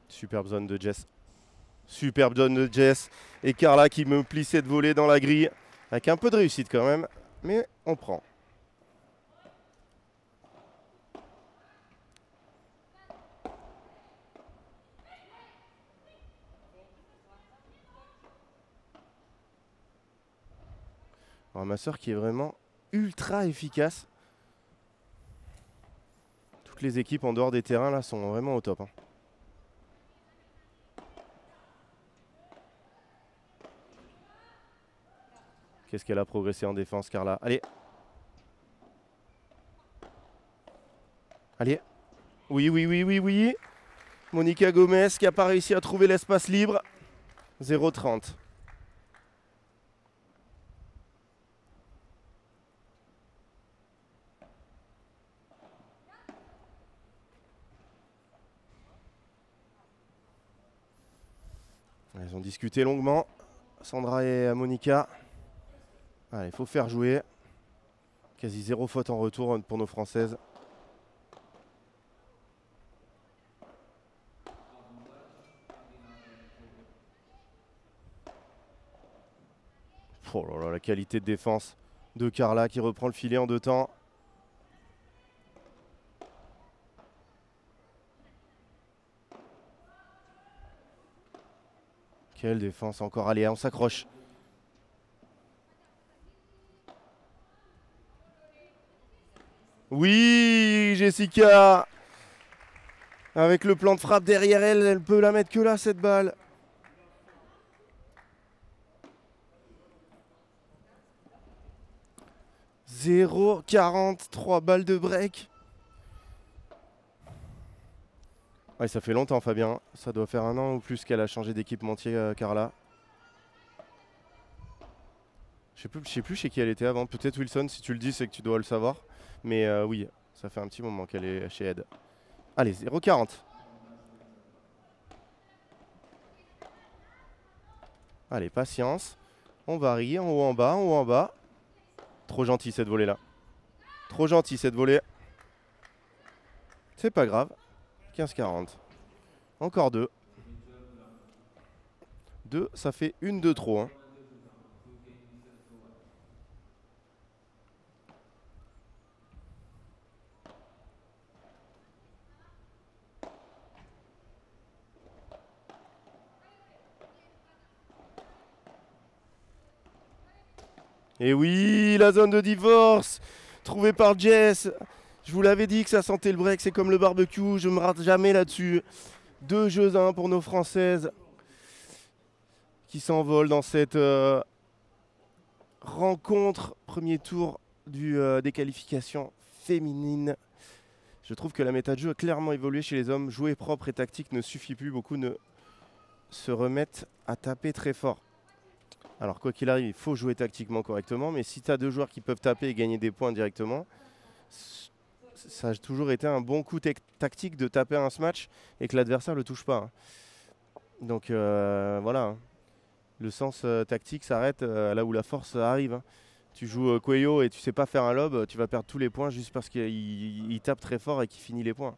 Superbe zone de Jess. Superbe zone de Jess. Et Carla qui me plie cette volée dans la grille. Avec un peu de réussite quand même. Mais on prend. Alors, ma soeur qui est vraiment ultra efficace. Toutes les équipes en dehors des terrains là sont vraiment au top. Hein. Qu'est-ce qu'elle a progressé en défense, Carla? Allez. Allez. Oui, oui, oui, oui, oui. Monica Gomez qui n'a pas réussi à trouver l'espace libre. 0,30. Elles ont discuté longuement. Sandra et Monica. Allez, il faut faire jouer. Quasi 0 faute en retour pour nos Françaises. Oh là là, la qualité de défense de Carla qui reprend le filet en 2 temps. Quelle défense encore. Allez, on s'accroche. Oui, Jessica. Avec le plan de frappe derrière elle, elle peut la mettre que là, cette balle. « 0,43 balles de break. » Ouais, ça fait longtemps, Fabien. Ça doit faire 1 an ou plus qu'elle a changé d'équipementier, Carla. Je sais plus chez qui elle était avant. Peut-être Wilson, si tu le dis, c'est que tu dois le savoir. Mais oui, ça fait un petit moment qu'elle est chez Ed. Allez, 0,40. Allez, patience. On varie, en haut, en bas, en haut, en bas. Trop gentil cette volée là. Trop gentil cette volée. C'est pas grave. 15-40. Encore 2. 2, ça fait une de trop. Hein. Et oui, la zone de divorce trouvée par Jess. Je vous l'avais dit que ça sentait le break, c'est comme le barbecue, je me rate jamais là-dessus. 2 jeux à 1 pour nos Françaises qui s'envolent dans cette rencontre. Premier tour des qualifications féminines. Je trouve que la méta de jeu a clairement évolué chez les hommes. Jouer propre et tactique ne suffit plus. Beaucoup ne se remettent à taper très fort. Alors quoi qu'il arrive, il faut jouer tactiquement correctement. Mais si tu as 2 joueurs qui peuvent taper et gagner des points directement, ça a toujours été un bon coup tactique de taper un smash et que l'adversaire ne le touche pas. Hein. Donc voilà, hein. Le sens tactique s'arrête là où la force arrive. Hein. Tu joues Cuello et tu sais pas faire un lob, tu vas perdre tous les points juste parce qu'il tape très fort et qu'il finit les points.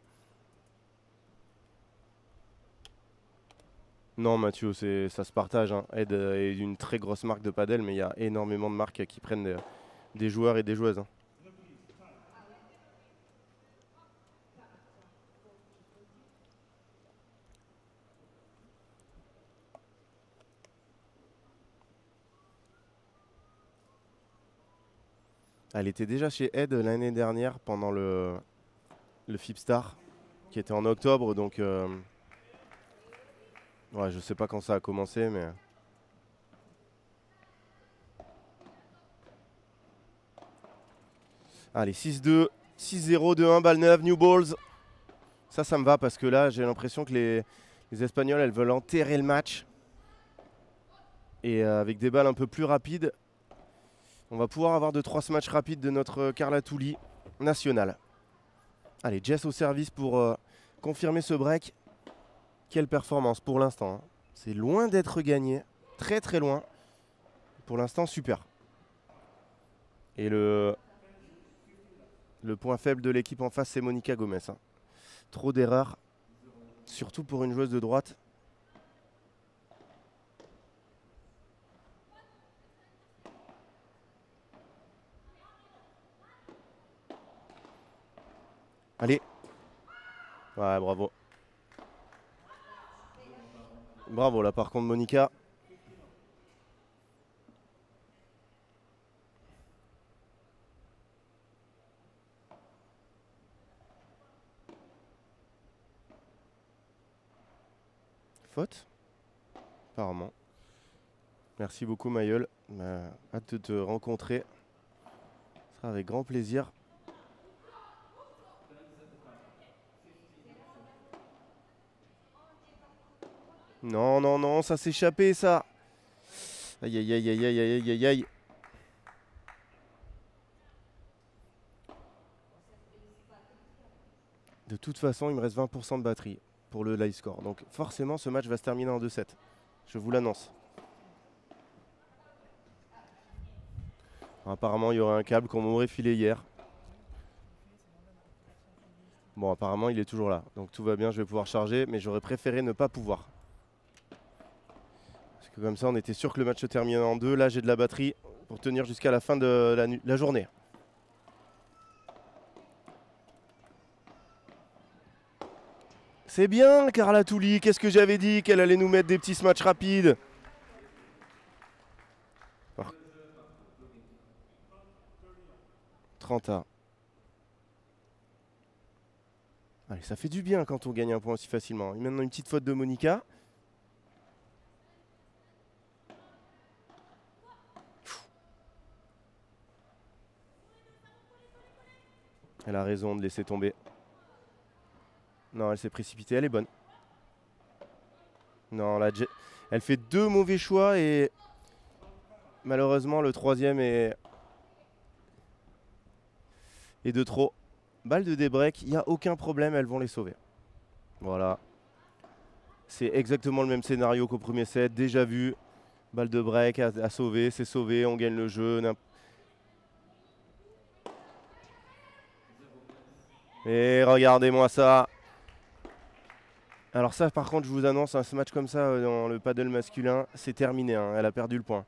Non Mathieu, ça se partage. Hein. Ed est une très grosse marque de padel, mais il y a énormément de marques qui prennent des joueurs et des joueuses. Hein. Elle était déjà chez Ed l'année dernière pendant le Fipstar qui était en octobre, donc ouais, je sais pas quand ça a commencé, mais allez, 6-2, 6-0, 2-1, balle neuve, new balls. Ça me va parce que là, j'ai l'impression que les Espagnols, elles veulent enterrer le match. Et avec des balles un peu plus rapides, on va pouvoir avoir 2-3 matchs rapides de notre Carla Touli nationale. Allez, Jess au service pour confirmer ce break. Quelle performance pour l'instant. Hein. C'est loin d'être gagné, très très loin. Pour l'instant, super. Et le point faible de l'équipe en face, c'est Monica Gomez. Hein. Trop d'erreurs, surtout pour une joueuse de droite. Allez. Ouais, bravo. Bravo là par contre Monica. Faute apparemment. Merci beaucoup Mayol. Hâte de te rencontrer. Ce sera avec grand plaisir. Non, non, non, ça s'est échappé ça. Aïe, aïe, aïe, aïe, aïe, aïe, aïe, aïe. De toute façon, il me reste 20% de batterie pour le live score. Donc forcément, ce match va se terminer en 2-7. Je vous l'annonce. Apparemment, il y aurait un câble qu'on m'aurait filé hier. Bon, apparemment, il est toujours là. Donc tout va bien, je vais pouvoir charger. Mais j'aurais préféré ne pas pouvoir. Parce que comme ça, on était sûr que le match se terminait en 2. Là, j'ai de la batterie pour tenir jusqu'à la fin de la journée. C'est bien, Carla Touli. Qu'est-ce que j'avais dit qu'elle allait nous mettre des petits matchs rapides. 30A. Allez, ça fait du bien quand on gagne un point aussi facilement. Et maintenant, une petite faute de Monica. Elle a raison de laisser tomber. Non, elle s'est précipitée. Elle est bonne. Non, elle fait 2 mauvais choix et malheureusement, le 3e est de trop. Balle de débreak, il n'y a aucun problème, elles vont les sauver. Voilà. C'est exactement le même scénario qu'au premier set, déjà vu. Balle de break à sauver, c'est sauvé, on gagne le jeu. Et regardez-moi ça. Alors ça, par contre, je vous annonce, ce match comme ça dans le paddle masculin, c'est terminé. Hein, elle a perdu le point.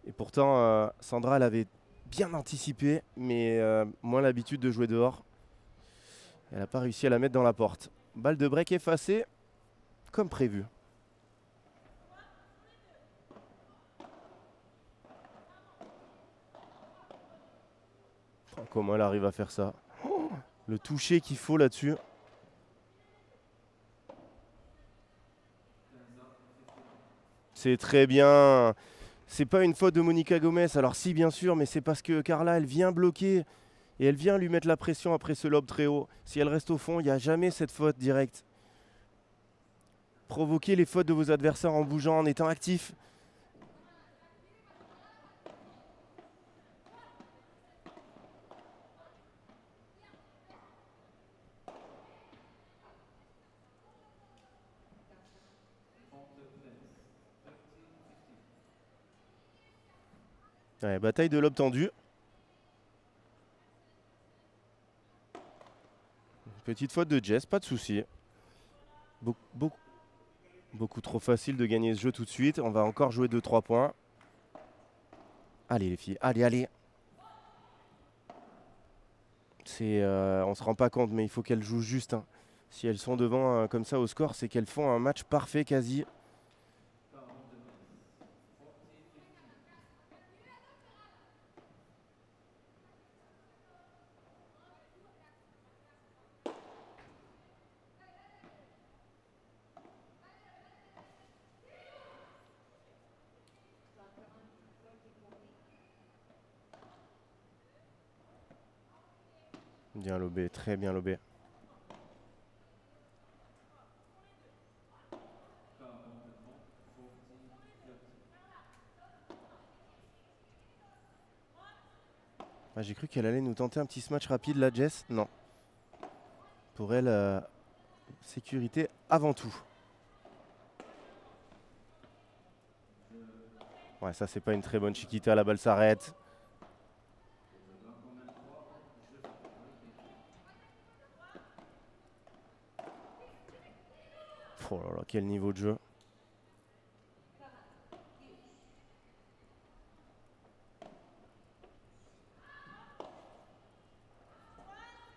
Et pourtant, Sandra, elle avait bien anticipé, mais moins l'habitude de jouer dehors. Elle n'a pas réussi à la mettre dans la porte. Balle de break effacée, comme prévu. Oh, comment elle arrive à faire ça? Oh, le toucher qu'il faut là-dessus. C'est très bien. C'est pas une faute de Monica Gomez. Alors si, bien sûr, mais c'est parce que Carla, elle vient bloquer et elle vient lui mettre la pression après ce lob très haut. Si elle reste au fond, il n'y a jamais cette faute directe. Provoquez les fautes de vos adversaires en bougeant, en étant actif. Ouais, bataille de lob tendu. Petite faute de Jess, pas de souci. Beaucoup trop facile de gagner ce jeu tout de suite. On va encore jouer 2-3 points. Allez les filles, allez, allez. On se rend pas compte, mais il faut qu'elles jouent juste. Hein. Si elles sont devant comme ça au score, c'est qu'elles font un match parfait quasi. Bien lobé, très bien lobé. Ah, j'ai cru qu'elle allait nous tenter un petit smash rapide là, Jess. Non. Pour elle, sécurité avant tout. Ouais, ça c'est pas une très bonne chiquita, la balle s'arrête. Oh là là, quel niveau de jeu.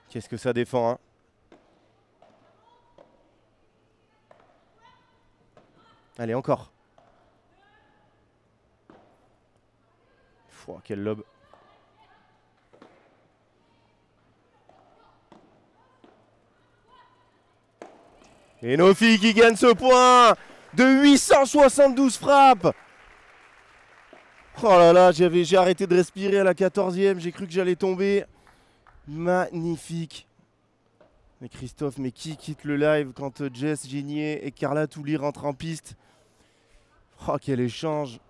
Qu'est-ce que ça défend, hein? Allez, encore. Oh, quel lob. Et nos filles qui gagnent ce point de 872 frappes. Oh là là, j'ai arrêté de respirer à la 14e, j'ai cru que j'allais tomber. Magnifique. Mais Christophe, mais qui quitte le live quand Jess Ginier et Carla Touli rentrent en piste? Oh, quel échange.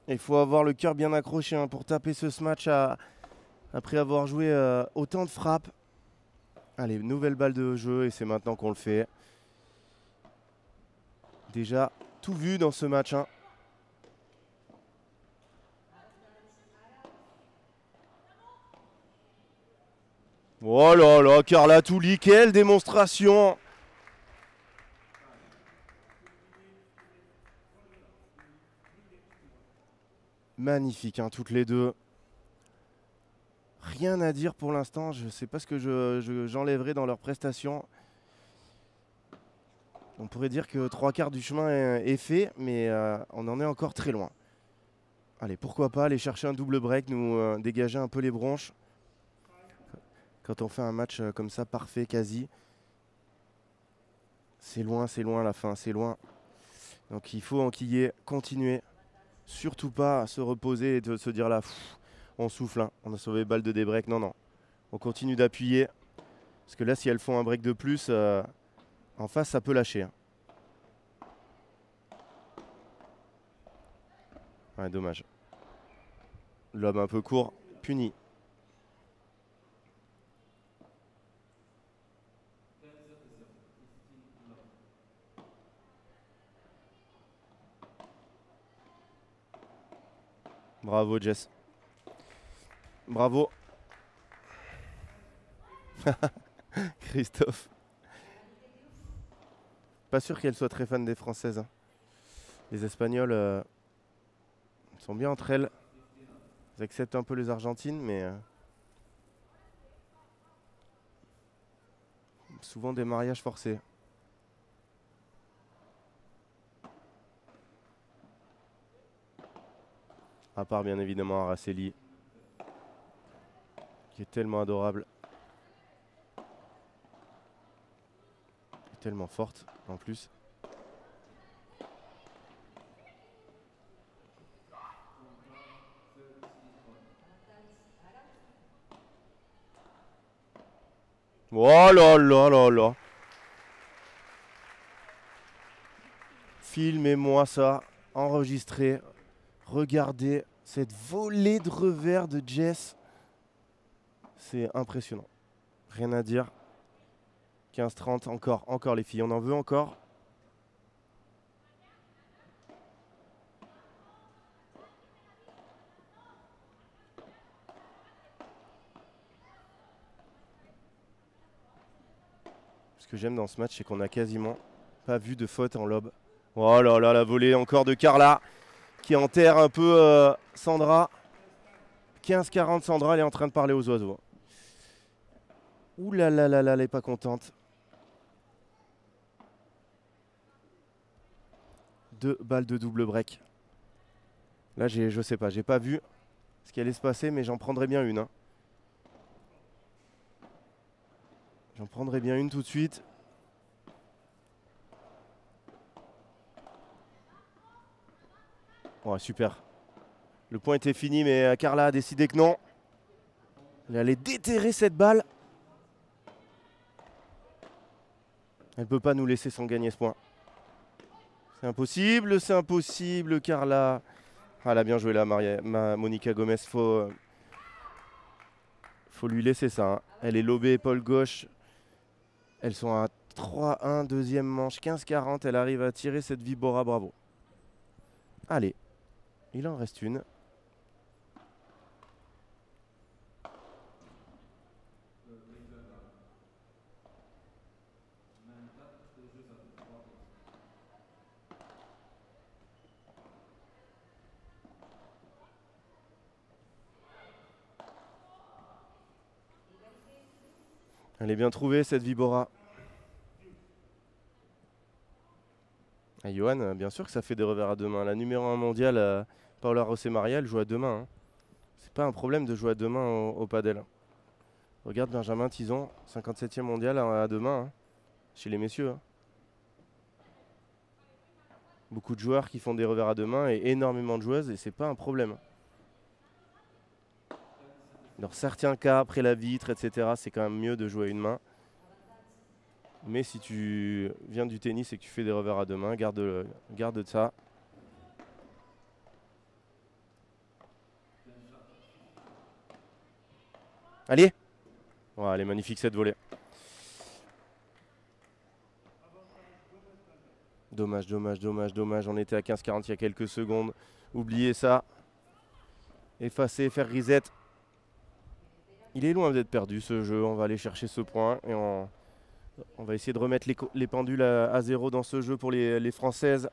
Il faut avoir le cœur bien accroché hein, pour taper ce match après avoir joué autant de frappes. Allez, nouvelle balle de jeu et c'est maintenant qu'on le fait. Déjà tout vu dans ce match. Hein. Oh là là, Carla Touli, quelle démonstration! Magnifique, hein, toutes les deux. Rien à dire pour l'instant, je ne sais pas ce que j'enlèverai dans leurs prestations. On pourrait dire que 3/4 du chemin est fait, mais on en est encore très loin. Allez, pourquoi pas aller chercher un double break, nous dégager un peu les bronches. Quand on fait un match comme ça, parfait, quasi. C'est loin à la fin, c'est loin. Donc il faut enquiller, continuer. Surtout pas se reposer et de se dire là, on souffle, hein. On a sauvé balle de débreak. Non, non. On continue d'appuyer. Parce que là, si elles font un break de plus, en face, ça peut lâcher. Hein. Ouais, dommage. L'homme un peu court, puni. Bravo, Jess. Bravo. Christophe. Pas sûr qu'elle soit très fan des Françaises. Hein. Les Espagnols sont bien entre elles. Elles acceptent un peu les Argentines, mais souvent des mariages forcés. À part bien évidemment Araceli, qui est tellement adorable. Et tellement forte en plus. Oh là là là là. Filmez-moi ça, enregistrez, regardez cette volée de revers de Jess. C'est impressionnant. Rien à dire. 15-30, encore les filles, on en veut encore. Ce que j'aime dans ce match, c'est qu'on a quasiment pas vu de faute en lob. Oh là là, la volée encore de Carla qui enterre un peu Sandra. 15-40, Sandra, elle est en train de parler aux oiseaux. Ouh là là là là, elle est pas contente. 2 balles de double break. Là, je sais pas, j'ai pas vu ce qui allait se passer, mais j'en prendrai bien une. Hein. J'en prendrai bien une tout de suite. Oh, super. Le point était fini, mais Carla a décidé que non. Elle allait déterrer cette balle. Elle ne peut pas nous laisser sans gagner ce point. C'est impossible, Carla. Ah, elle a bien joué là, Monica Gomez. Faut lui laisser ça. Hein. Elle est lobée épaule gauche. Elles sont à 3-1, deuxième manche, 15-40. Elle arrive à tirer cette Vibora, bravo. Allez, il en reste une. Elle est bien trouvée cette Vibora. Ah, Johan, bien sûr que ça fait des revers à deux mains. La numéro 1 mondiale, Paula Rossemaria, elle joue à deux mains. Hein. C'est pas un problème de jouer à deux mains au padel. Regarde Benjamin Tison, 57e mondial à deux mains, hein, chez les messieurs. Hein. Beaucoup de joueurs qui font des revers à deux mains et énormément de joueuses et c'est pas un problème. Dans certains cas, après la vitre, etc., c'est quand même mieux de jouer à une main. Mais si tu viens du tennis et que tu fais des revers à deux mains, garde ça. Allez! Oh, elle est magnifique cette volée. Dommage, dommage, dommage, dommage. On était à 15-40 il y a quelques secondes. Oubliez ça. Effacer, faire reset. Il est loin d'être perdu ce jeu. On va aller chercher ce point et on va essayer de remettre les pendules à zéro dans ce jeu pour les Françaises.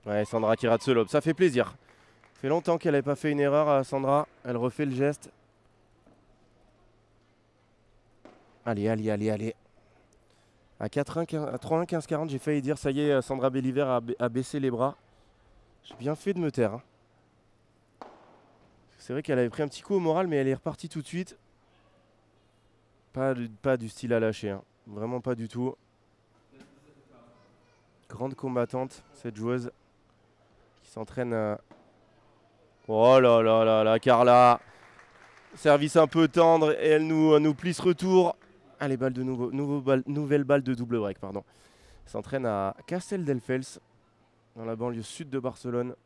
Ouais, Sandra qui rate ce lob, ça fait plaisir. Ça fait longtemps qu'elle n'avait pas fait une erreur, Sandra. Elle refait le geste. Allez, allez, allez, allez. À 3-1, 15-40, j'ai failli dire, ça y est, Sandra Belliver a baissé les bras. J'ai bien fait de me taire. Hein. C'est vrai qu'elle avait pris un petit coup au moral, mais elle est repartie tout de suite. Pas du style à lâcher, hein. Vraiment pas du tout. Grande combattante, cette joueuse qui s'entraîne à... Oh là là là là, Carla. Service un peu tendre et elle nous plie ce retour. Allez, balle de nouvelle balle de double break, pardon. S'entraîne à Castelldefels, dans la banlieue sud de Barcelone.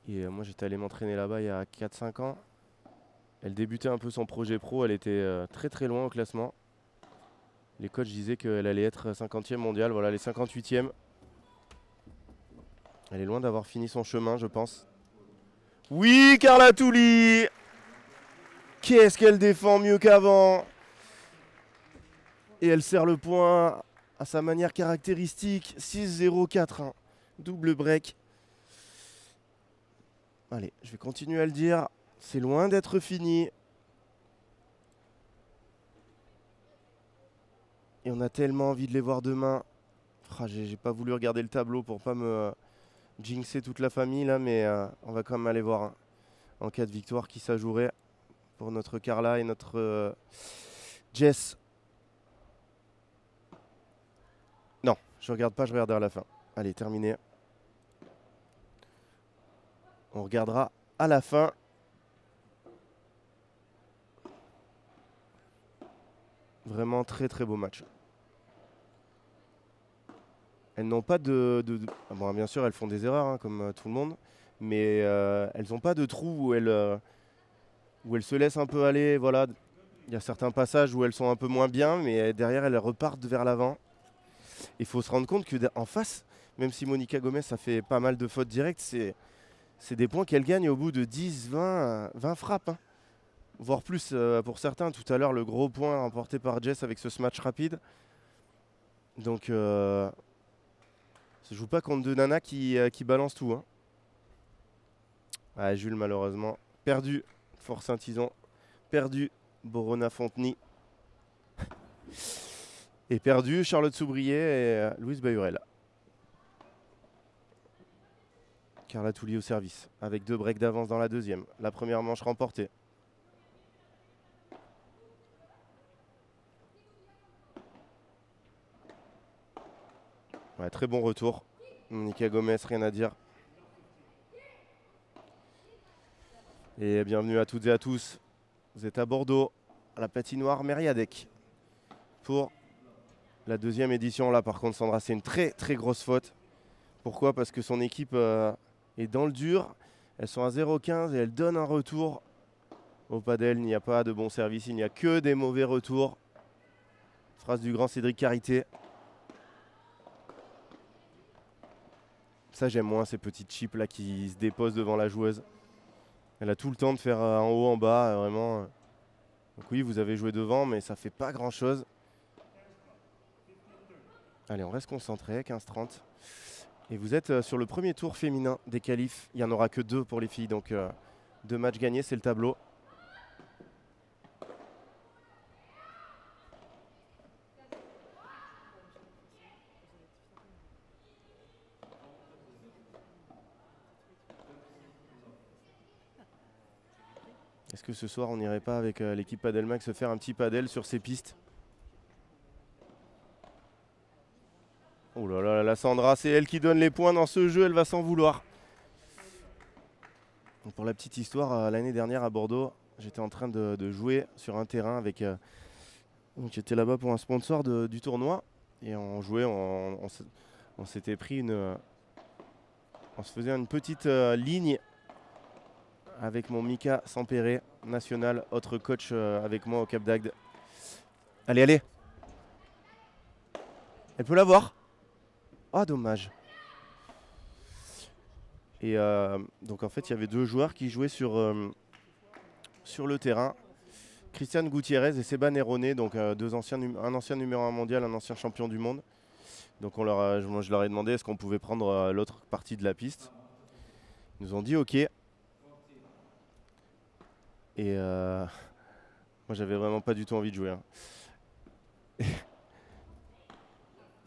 Et moi, j'étais allé m'entraîner là-bas il y a 4-5 ans. Elle débutait un peu son projet pro, elle était très très loin au classement. Les coachs disaient qu'elle allait être 50e mondiale, voilà, les 58e. Elle est loin d'avoir fini son chemin, je pense. Oui, Carla Touli! Qu'est-ce qu'elle défend mieux qu'avant! Et elle serre le point à sa manière caractéristique. 6-0, 4-1. Double break. Allez, je vais continuer à le dire. C'est loin d'être fini. Et on a tellement envie de les voir demain. Ah, j'ai pas voulu regarder le tableau pour pas me jinxer toute la famille là, mais on va quand même aller voir hein, en cas de victoire qui ça jouerait pour notre Carla et notre Jess. Non, je regarde pas, je regarde à la fin. Allez, terminé. On regardera à la fin. Vraiment très très beau match. Elles n'ont pas ah bon, bien sûr, elles font des erreurs, hein, comme tout le monde. Mais elles n'ont pas de trou où elles se laissent un peu aller. Voilà. Il y a certains passages où elles sont un peu moins bien, mais derrière, elles repartent vers l'avant. Il faut se rendre compte qu'en face, même si Monica Gomez a fait pas mal de fautes directes, c'est des points qu'elle gagne au bout de 10, 20 frappes. Hein. Voire plus pour certains. Tout à l'heure, le gros point remporté par Jess avec ce smash rapide. Donc, ça ne joue pas contre deux nanas qui balancent tout. Hein. Ah, Jules, malheureusement, perdu. Fort Saint-Izon, perdu. Borona Fontenay. Et perdu Charlotte Soubrier et Louise Bahurel. Carla Touli au service, avec 2 breaks d'avance dans la deuxième. La première manche remportée. Ouais, très bon retour. Monica Gomez, rien à dire. Et bienvenue à toutes et à tous. Vous êtes à Bordeaux, à la patinoire Mériadec. Pour la deuxième édition. Là, par contre, Sandra, c'est une très très grosse faute. Pourquoi? Parce que son équipe est dans le dur. Elles sont à 0,15 et elles donnent un retour. Au padel, il n'y a pas de bon service, il n'y a que des mauvais retours. Phrase du grand Cédric Carité. Ça, j'aime moins ces petites chips là qui se déposent devant la joueuse. Elle a tout le temps de faire en haut, en bas, vraiment. Donc oui, vous avez joué devant, mais ça fait pas grand-chose. Allez, on reste concentré, 15-30. Et vous êtes sur le premier tour féminin des qualifs. Il n'y en aura que 2 pour les filles, donc 2 matchs gagnés, c'est le tableau. Est-ce que ce soir, on n'irait pas avec l'équipe Padelmax se faire un petit padel sur ces pistes? Oh là là, la Sandra, c'est elle qui donne les points dans ce jeu, elle va s'en vouloir. Donc pour la petite histoire, l'année dernière à Bordeaux, j'étais en train de jouer sur un terrain avec... j'étais là-bas pour un sponsor du tournoi. Et on jouait, on s'était pris une... on se faisait une petite ligne avec mon Mika Sampéré, national, autre coach avec moi au Cap d'Agde. Allez, allez. Elle peut l'avoir. Ah, dommage. Et donc en fait, il y avait 2 joueurs qui jouaient sur le terrain. Christiane Gutiérrez et Seba Neroné, donc un ancien numéro 1 mondial, un ancien champion du monde. Donc je leur ai demandé est-ce qu'on pouvait prendre l'autre partie de la piste. Ils nous ont dit OK. Et moi, j'avais vraiment pas du tout envie de jouer. Hein.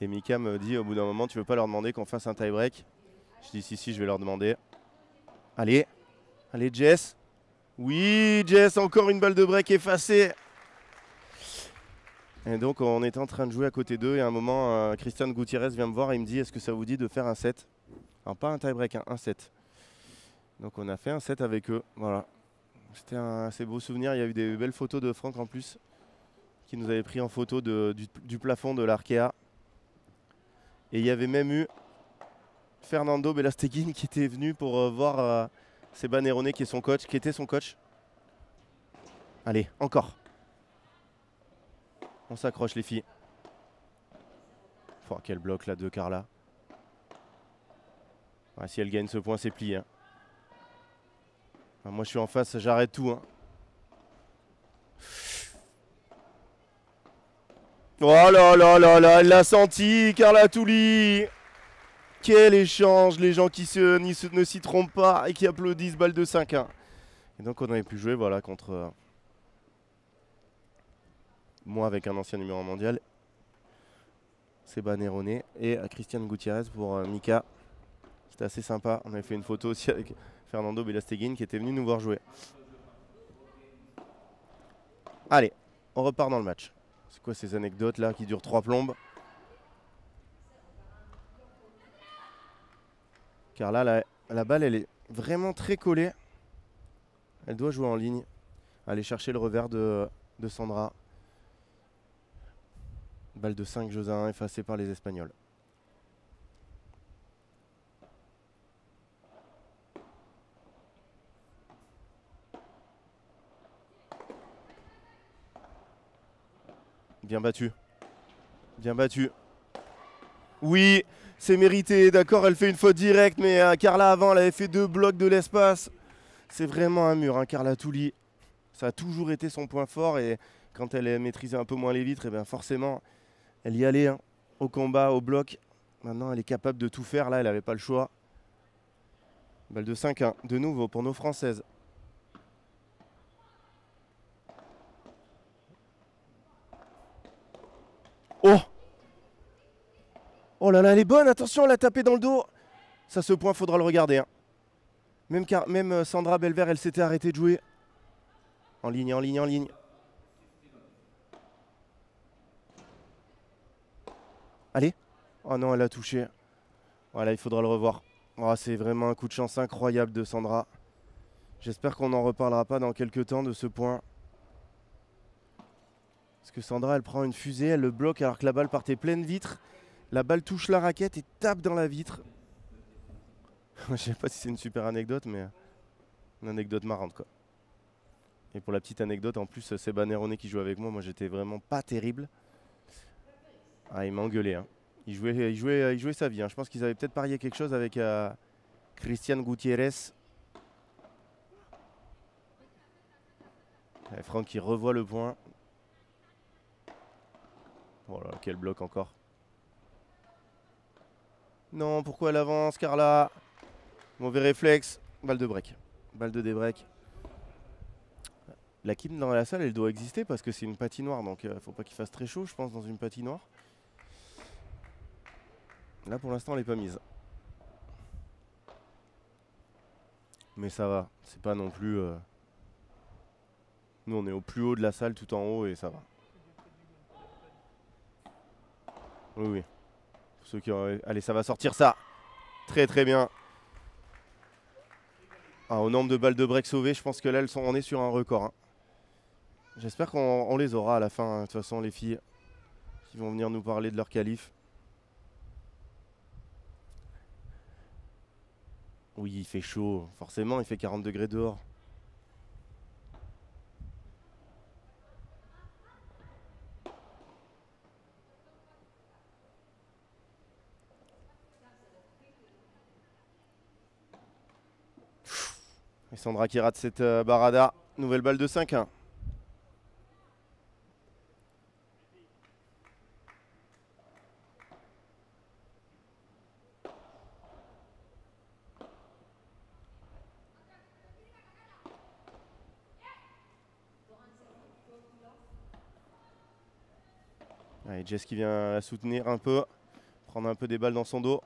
Et Mika me dit au bout d'un moment, tu veux pas leur demander qu'on fasse un tie-break? Je dis si, je vais leur demander. Allez, allez Jess. Oui, Jess, encore une balle de break effacée. Et donc, on était en train de jouer à côté d'eux. Et à un moment, Christiane Gutiérrez vient me voir et il me dit est-ce que ça vous dit de faire un set? Alors, pas un tie-break, un set. Donc, on a fait un set avec eux. Voilà. C'était un assez beau souvenir. Il y a eu des belles photos de Franck en plus, qui nous avait pris en photo du plafond de l'Arkea. Et il y avait même eu Fernando Belasteguin qui était venu pour voir Seba Neroné qui était son coach. Allez, encore. On s'accroche les filles. Oh, quel bloc là de Carla. Ouais, si elle gagne ce point, c'est plié. Hein. Moi, je suis en face, j'arrête tout. Hein. Oh là là là là, elle l'a senti, Carla Touli. Quel échange, les gens qui ne s'y trompent pas et qui applaudissent, balle de 5-1. Et donc on avait pu jouer voilà, contre moi avec un ancien numéro mondial, Seba Nerone, et Christian Gutiérrez pour Mika. C'était assez sympa, on avait fait une photo aussi avec Fernando Belasteguin qui était venu nous voir jouer. Allez, on repart dans le match. C'est quoi ces anecdotes là qui durent 3 plombes? Car là, la balle, elle est vraiment très collée. Elle doit jouer en ligne. Aller chercher le revers de Sandra. Balle de 5 jeux à 1 effacée par les Espagnols. Bien battu. Bien battu. Oui, c'est mérité. D'accord, elle fait une faute directe, mais Carla avant, elle avait fait 2 blocs de l'espace. C'est vraiment un mur, hein, Carla Touli. Ça a toujours été son point fort et quand elle maîtrisait un peu moins les vitres, et bien forcément, elle y allait hein, au combat, au bloc. Maintenant, elle est capable de tout faire. Là, elle n'avait pas le choix. Balle de 5-1, de nouveau pour nos Françaises. Oh! Oh là là, elle est bonne, attention, elle a tapé dans le dos. Ça, ce point, faudra le regarder. Hein. Même Sandra Belver, elle s'était arrêtée de jouer. En ligne, en ligne, en ligne. Allez. Oh non, elle a touché. Voilà, il faudra le revoir. Oh, c'est vraiment un coup de chance incroyable de Sandra. J'espère qu'on n'en reparlera pas dans quelques temps de ce point. Parce que Sandra, elle prend une fusée, elle le bloque alors que la balle partait pleine vitre. La balle touche la raquette et tape dans la vitre. Je sais pas si c'est une super anecdote, mais une anecdote marrante quoi. Et pour la petite anecdote, en plus, Seba Nerone qui joue avec moi, moi j'étais vraiment pas terrible. Ah, il m'a engueulé. Hein. Il jouait sa vie. Hein. Je pense qu'ils avaient peut-être parié quelque chose avec Christian Gutiérrez. Et Franck qui revoit le point. Oh là, quel bloc encore. Non, pourquoi elle avance, Carla? Mauvais réflexe. Balle de break. Balle de débreak. La Kim dans la salle, elle doit exister parce que c'est une patinoire. Donc faut pas qu'il fasse très chaud, je pense, dans une patinoire. Là, pour l'instant, elle n'est pas mise. Mais ça va. C'est pas non plus... Nous, on est au plus haut de la salle, tout en haut, et ça va. Oui, oui. Pour ceux qui ont... Allez, ça va sortir ça. Très, très bien. Ah, au nombre de balles de break sauvées, je pense que là, on est sur un record. Hein. J'espère qu'on les aura à la fin, hein, de toute façon, les filles qui vont venir nous parler de leur qualif. Oui, il fait chaud. Forcément, il fait 40 degrés dehors. Et Sandra qui rate cette barada. Nouvelle balle de 5-1. Allez, Jess qui vient la soutenir un peu. Prendre un peu des balles dans son dos.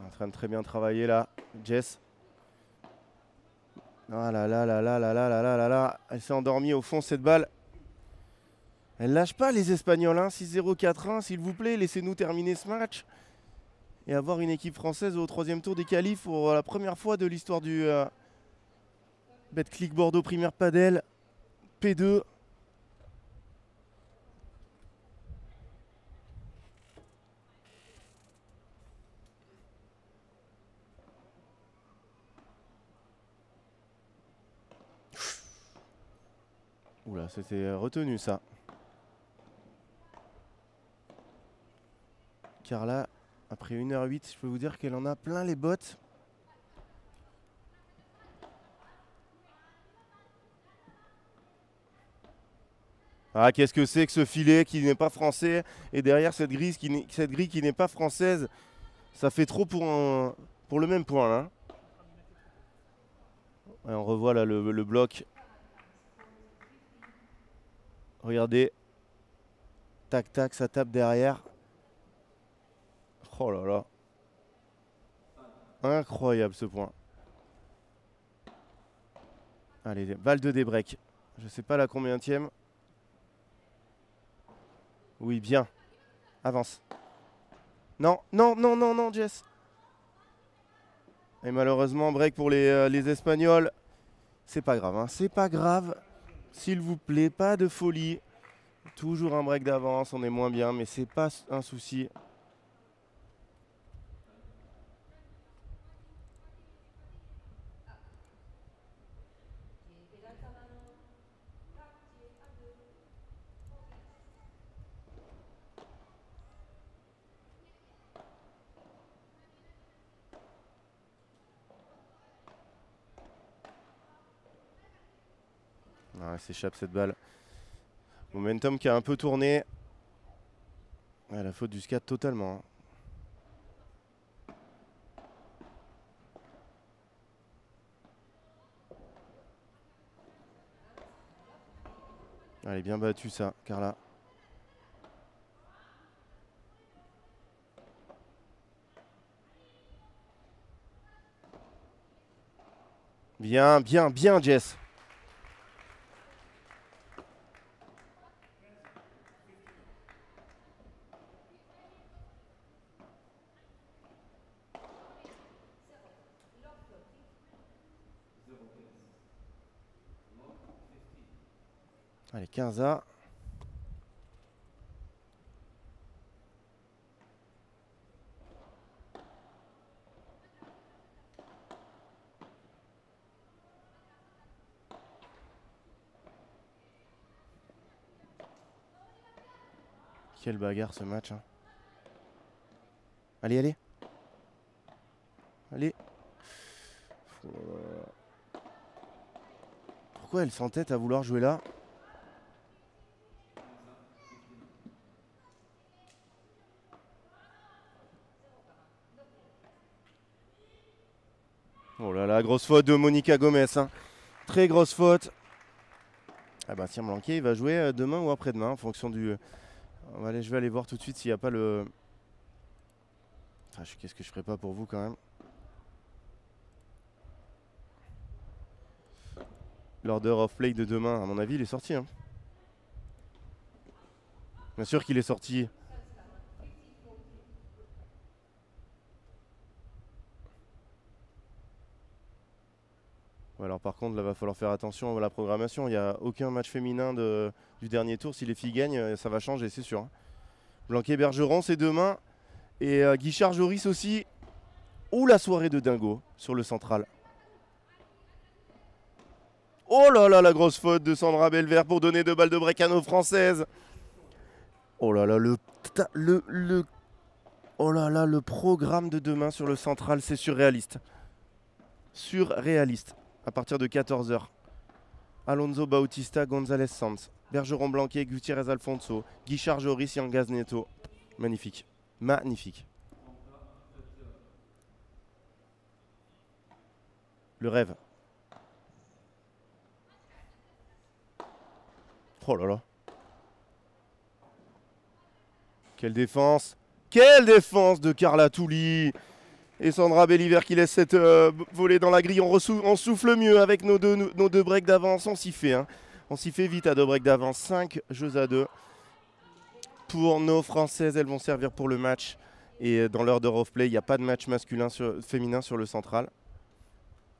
En train de très bien travailler là, Jess. Ah là là là là là là là là là là. Elle s'est endormie au fond cette balle. Elle lâche pas les Espagnols, hein. 6-0, 4-1, s'il vous plaît, laissez-nous terminer ce match. Et avoir une équipe française au 3e tour des qualifs pour la première fois de l'histoire du Betclic Bordeaux Primaire Padel P2. Oula, c'était retenu ça. Carla, après 1h08, je peux vous dire qu'elle en a plein les bottes. Ah, qu'est-ce que c'est que ce filet qui n'est pas français et derrière cette grille qui n'est pas française. Ça fait trop pour le même point là. Ouais, on revoit là le bloc. Regardez. Tac tac, ça tape derrière. Oh là là. Incroyable ce point. Allez, balle de débreak. Je sais pas la combientième. Oui, bien. Avance. Non, non, non, non, non, Jess. Et malheureusement, break pour les Espagnols. C'est pas grave, hein. C'est pas grave. S'il vous plaît, pas de folie. Toujours un break d'avance, on est moins bien, mais c'est pas un souci. Ah, elle s'échappe cette balle. Momentum qui a un peu tourné. Ouais, la faute du scat totalement, hein. Allez, bien battu ça, Carla. Bien, bien, bien, Jess. Allez, 15A. Quelle bagarre ce match, hein. Allez, allez. Allez. Pourquoi elle s'entête à vouloir jouer là? Oh là là, grosse faute de Monica Gomez, hein. Très grosse faute. Ah bah tiens, Blanquet, il va jouer demain ou après-demain en fonction du... je vais aller voir tout de suite s'il n'y a pas le... Ah, qu'est-ce que je ferai pas pour vous quand même. L'order of play de demain, à mon avis, il est sorti, hein. Bien sûr qu'il est sorti. Ouais, alors par contre, là, va falloir faire attention à la programmation. Il n'y a aucun match féminin du dernier tour. Si les filles gagnent, ça va changer, c'est sûr, hein. Blanquet-Bergeron, c'est demain. Et Guichard-Joris aussi. Ou la soirée de dingo sur le central. Oh là là, la grosse faute de Sandra Belvert pour donner 2 balles de break à nos françaises. Oh là là, oh là là, le programme de demain sur le central, c'est surréaliste. Surréaliste. À partir de 14h. Alonso Bautista, González Sanz, Bergeron Blanquet, Gutiérrez Alfonso, Guichard Joris, Yangas Neto. Magnifique. Magnifique. Le rêve. Oh là là. Quelle défense. Quelle défense de Carla Touli. Et Sandra Belliver qui laisse cette volée dans la grille. On souffle mieux avec nos deux breaks d'avance. On s'y fait, hein. On s'y fait vite à 2 breaks d'avance. 5 jeux à 2. Pour nos Françaises, elles vont servir pour le match. Et dans l'order of play, il n'y a pas de match féminin sur le central.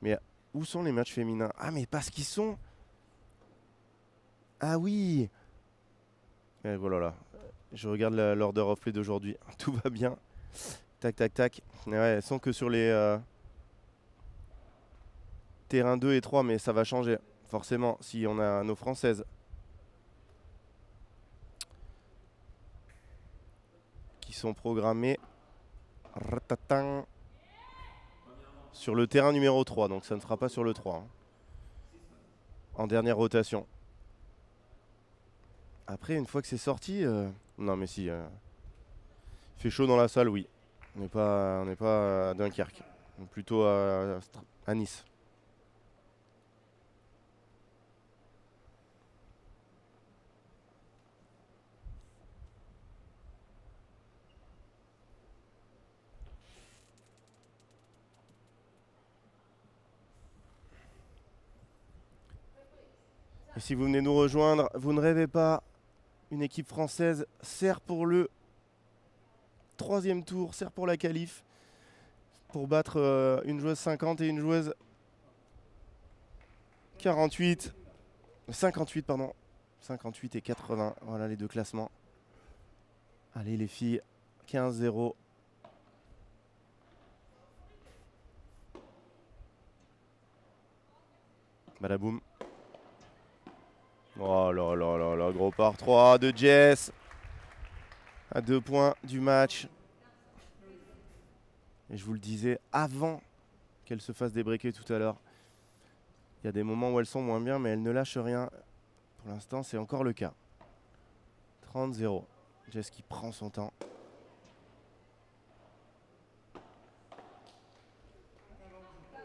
Mais où sont les matchs féminins? Ah, mais parce qu'ils sont... Ah oui. Et voilà là. Je regarde l'order of play d'aujourd'hui. Tout va bien. Tac, tac, tac. Ouais, elles sont que sur les terrains 2 et 3, mais ça va changer. Forcément, si on a nos Françaises qui sont programmés sur le terrain numéro 3. Donc ça ne sera pas sur le 3. Hein. En dernière rotation. Après, une fois que c'est sorti... non mais si... il fait chaud dans la salle, oui. On n'est pas à Dunkerque. On est plutôt à Nice. Et si vous venez nous rejoindre, vous ne rêvez pas, une équipe française sert pour le 3e tour, sert pour la qualif, pour battre une joueuse 50 et une joueuse 58, 58 pardon, 58 et 80, voilà les deux classements. Allez les filles, 15-0. Badaboum. Oh là là là là, gros par 3 de Jess. À 2 points du match. Et je vous le disais avant qu'elle se fasse débreaker tout à l'heure. Il y a des moments où elles sont moins bien, mais elles ne lâchent rien. Pour l'instant, c'est encore le cas. 30-0. Jess qui prend son temps.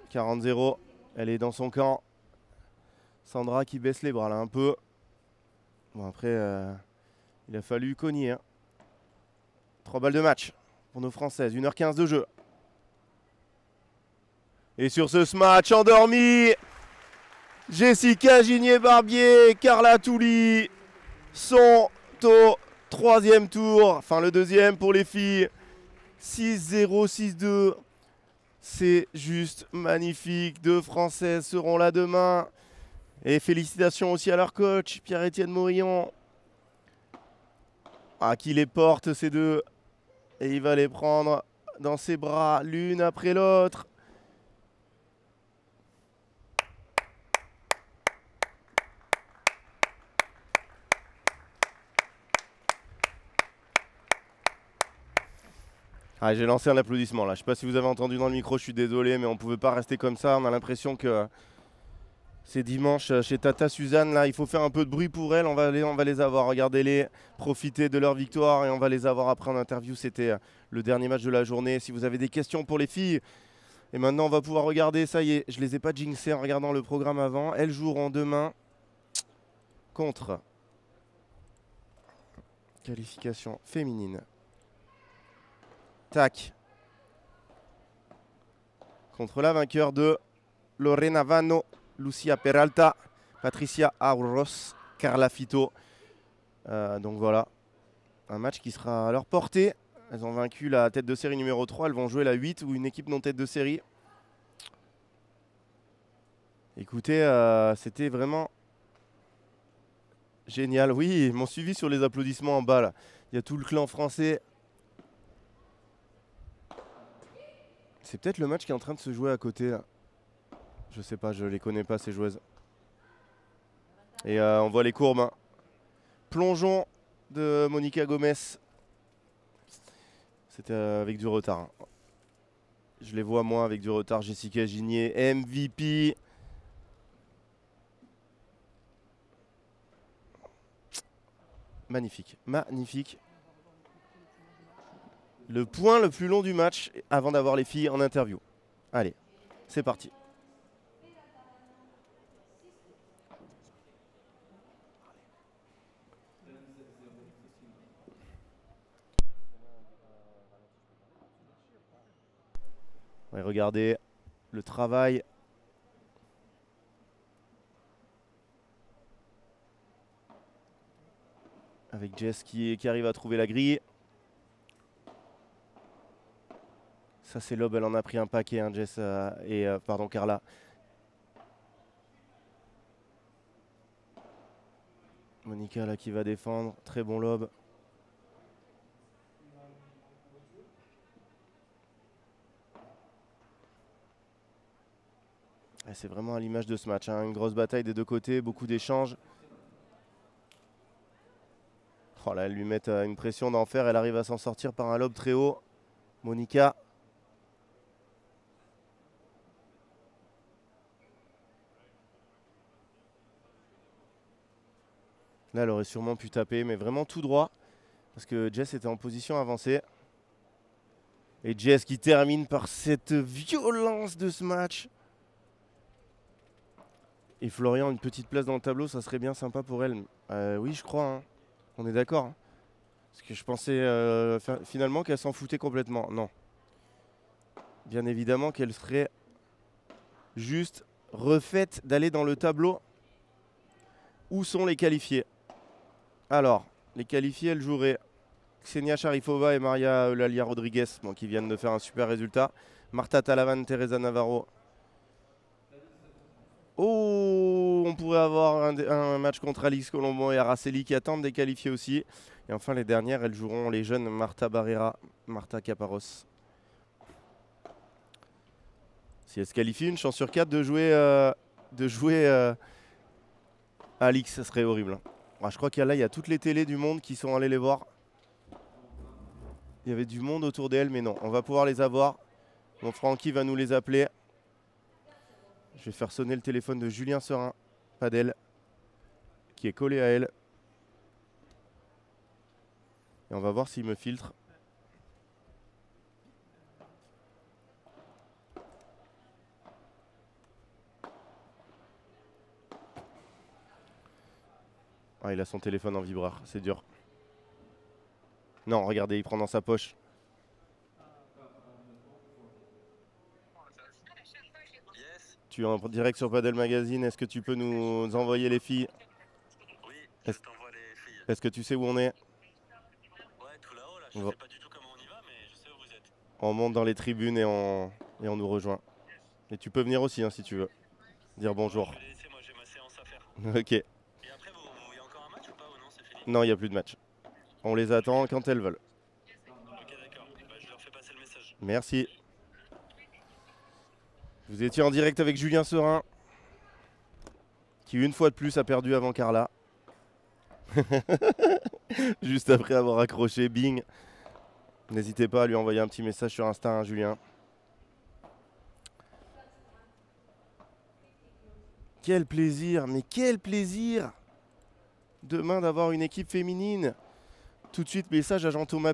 « 40-0. Elle est dans son camp. Sandra qui baisse les bras là un peu. Bon après, il a fallu cogner. Hein. 3 balles de match pour nos Françaises. 1h15 de jeu. Et sur ce match endormi, Jessica Gigné-Barbier, Carla Touli sont au 3e tour. Enfin le 2e pour les filles. 6-0, 6-2. C'est juste magnifique. 2 Françaises seront là demain. Et félicitations aussi à leur coach, Pierre-Étienne Morillon. Qui les porte ces deux. Et il va les prendre dans ses bras l'une après l'autre. J'ai lancé un applaudissement là. Je ne sais pas si vous avez entendu dans le micro, je suis désolé, mais on ne pouvait pas rester comme ça. On a l'impression que c'est dimanche chez Tata Suzanne. Là, il faut faire un peu de bruit pour elles. On va les avoir. Regardez-les, profiter de leur victoire et on va les avoir après en interview. C'était le dernier match de la journée. Si vous avez des questions pour les filles, et maintenant on va pouvoir regarder. Ça y est, je ne les ai pas jinxées en regardant le programme avant. Elles joueront demain contre qualification féminine. Tac. Contre la vainqueur de Lorena Vano, Lucia Peralta, Patricia Auros, Carla Fito. Donc voilà, un match qui sera à leur portée. Elles ont vaincu la tête de série numéro 3. Elles vont jouer la 8 ou une équipe non tête de série. Écoutez, c'était vraiment génial. Oui, ils m'ont suivi sur les applaudissements en bas là. Il y a tout le clan français. C'est peut-être le match qui est en train de se jouer à côté là. Je sais pas, je les connais pas ces joueuses. Et on voit les courbes. Hein. Plongeon de Monica Gomez. C'était avec du retard. Hein. Je les vois moi avec du retard. Jessica Gigné, MVP. Magnifique, magnifique. Le point le plus long du match avant d'avoir les filles en interview. Allez, c'est parti. Ouais, regardez le travail. Avec Jess qui arrive à trouver la grille. Ça c'est lob, elle en a pris un paquet, hein, Jess pardon Carla. Monica là qui va défendre, très bon lob. C'est vraiment à l'image de ce match, hein. Une grosse bataille des deux côtés, beaucoup d'échanges. Oh là, elle lui met une pression d'enfer. Elle arrive à s'en sortir par un lob très haut. Monica. Là, elle aurait sûrement pu taper, mais vraiment tout droit. Parce que Jess était en position avancée. Et Jess qui termine par cette violence de ce match. Et Florian, une petite place dans le tableau, ça serait bien sympa pour elle. Oui, je crois. Hein. On est d'accord. Hein. Parce que je pensais finalement qu'elle s'en foutait complètement. Non. Bien évidemment qu'elle serait juste refaite d'aller dans le tableau. Où sont les qualifiés? Alors, les qualifiés, elles joueraient Ksenia Sharifova et Maria Eulalia Rodriguez, bon, qui viennent de faire un super résultat. Marta Talavan, Teresa Navarro. Oh, on pourrait avoir un match contre Alix Colombo et Araceli qui attendent des qualifiés aussi. Et enfin, les dernières, elles joueront les jeunes Marta Barrera, Marta Caparros. Si elles se qualifient, une chance sur 4 de jouer Alix, ça serait horrible. Hein. Alors, je crois qu'il y a toutes les télés du monde qui sont allées les voir. Il y avait du monde autour d'elles, mais non, on va pouvoir les avoir. Mon Francky va nous les appeler. Je vais faire sonner le téléphone de Julien Serin, Padel, qui est collé à elle. Et on va voir s'il me filtre. Ah, il a son téléphone en vibreur, c'est dur. Non, regardez, il prend dans sa poche. Tu es en direct sur Padel Magazine, est-ce que tu peux nous envoyer les filles? Oui, je t'envoie les filles. Est-ce que tu sais où on est? Ouais, tout là-haut, là. Je sais pas du tout comment on y va, mais je sais où vous êtes. On monte dans les tribunes et on nous rejoint. Et tu peux venir aussi hein, si tu veux. Dire bonjour. Je vais laisser, moi j'ai ma séance à faire. Ok. Et après, il y a encore un match ou pas ou non, c'est fini? Non, il n'y a plus de match. On les attend quand elles veulent. Ok, d'accord. Bah, je leur fais passer le message. Merci. Vous étiez en direct avec Julien Serin, qui une fois de plus a perdu avant Carla. Juste après avoir accroché, bing. N'hésitez pas à lui envoyer un petit message sur Insta, hein, Julien. Quel plaisir, mais quel plaisir demain d'avoir une équipe féminine. Tout de suite, message à Jean-Thomas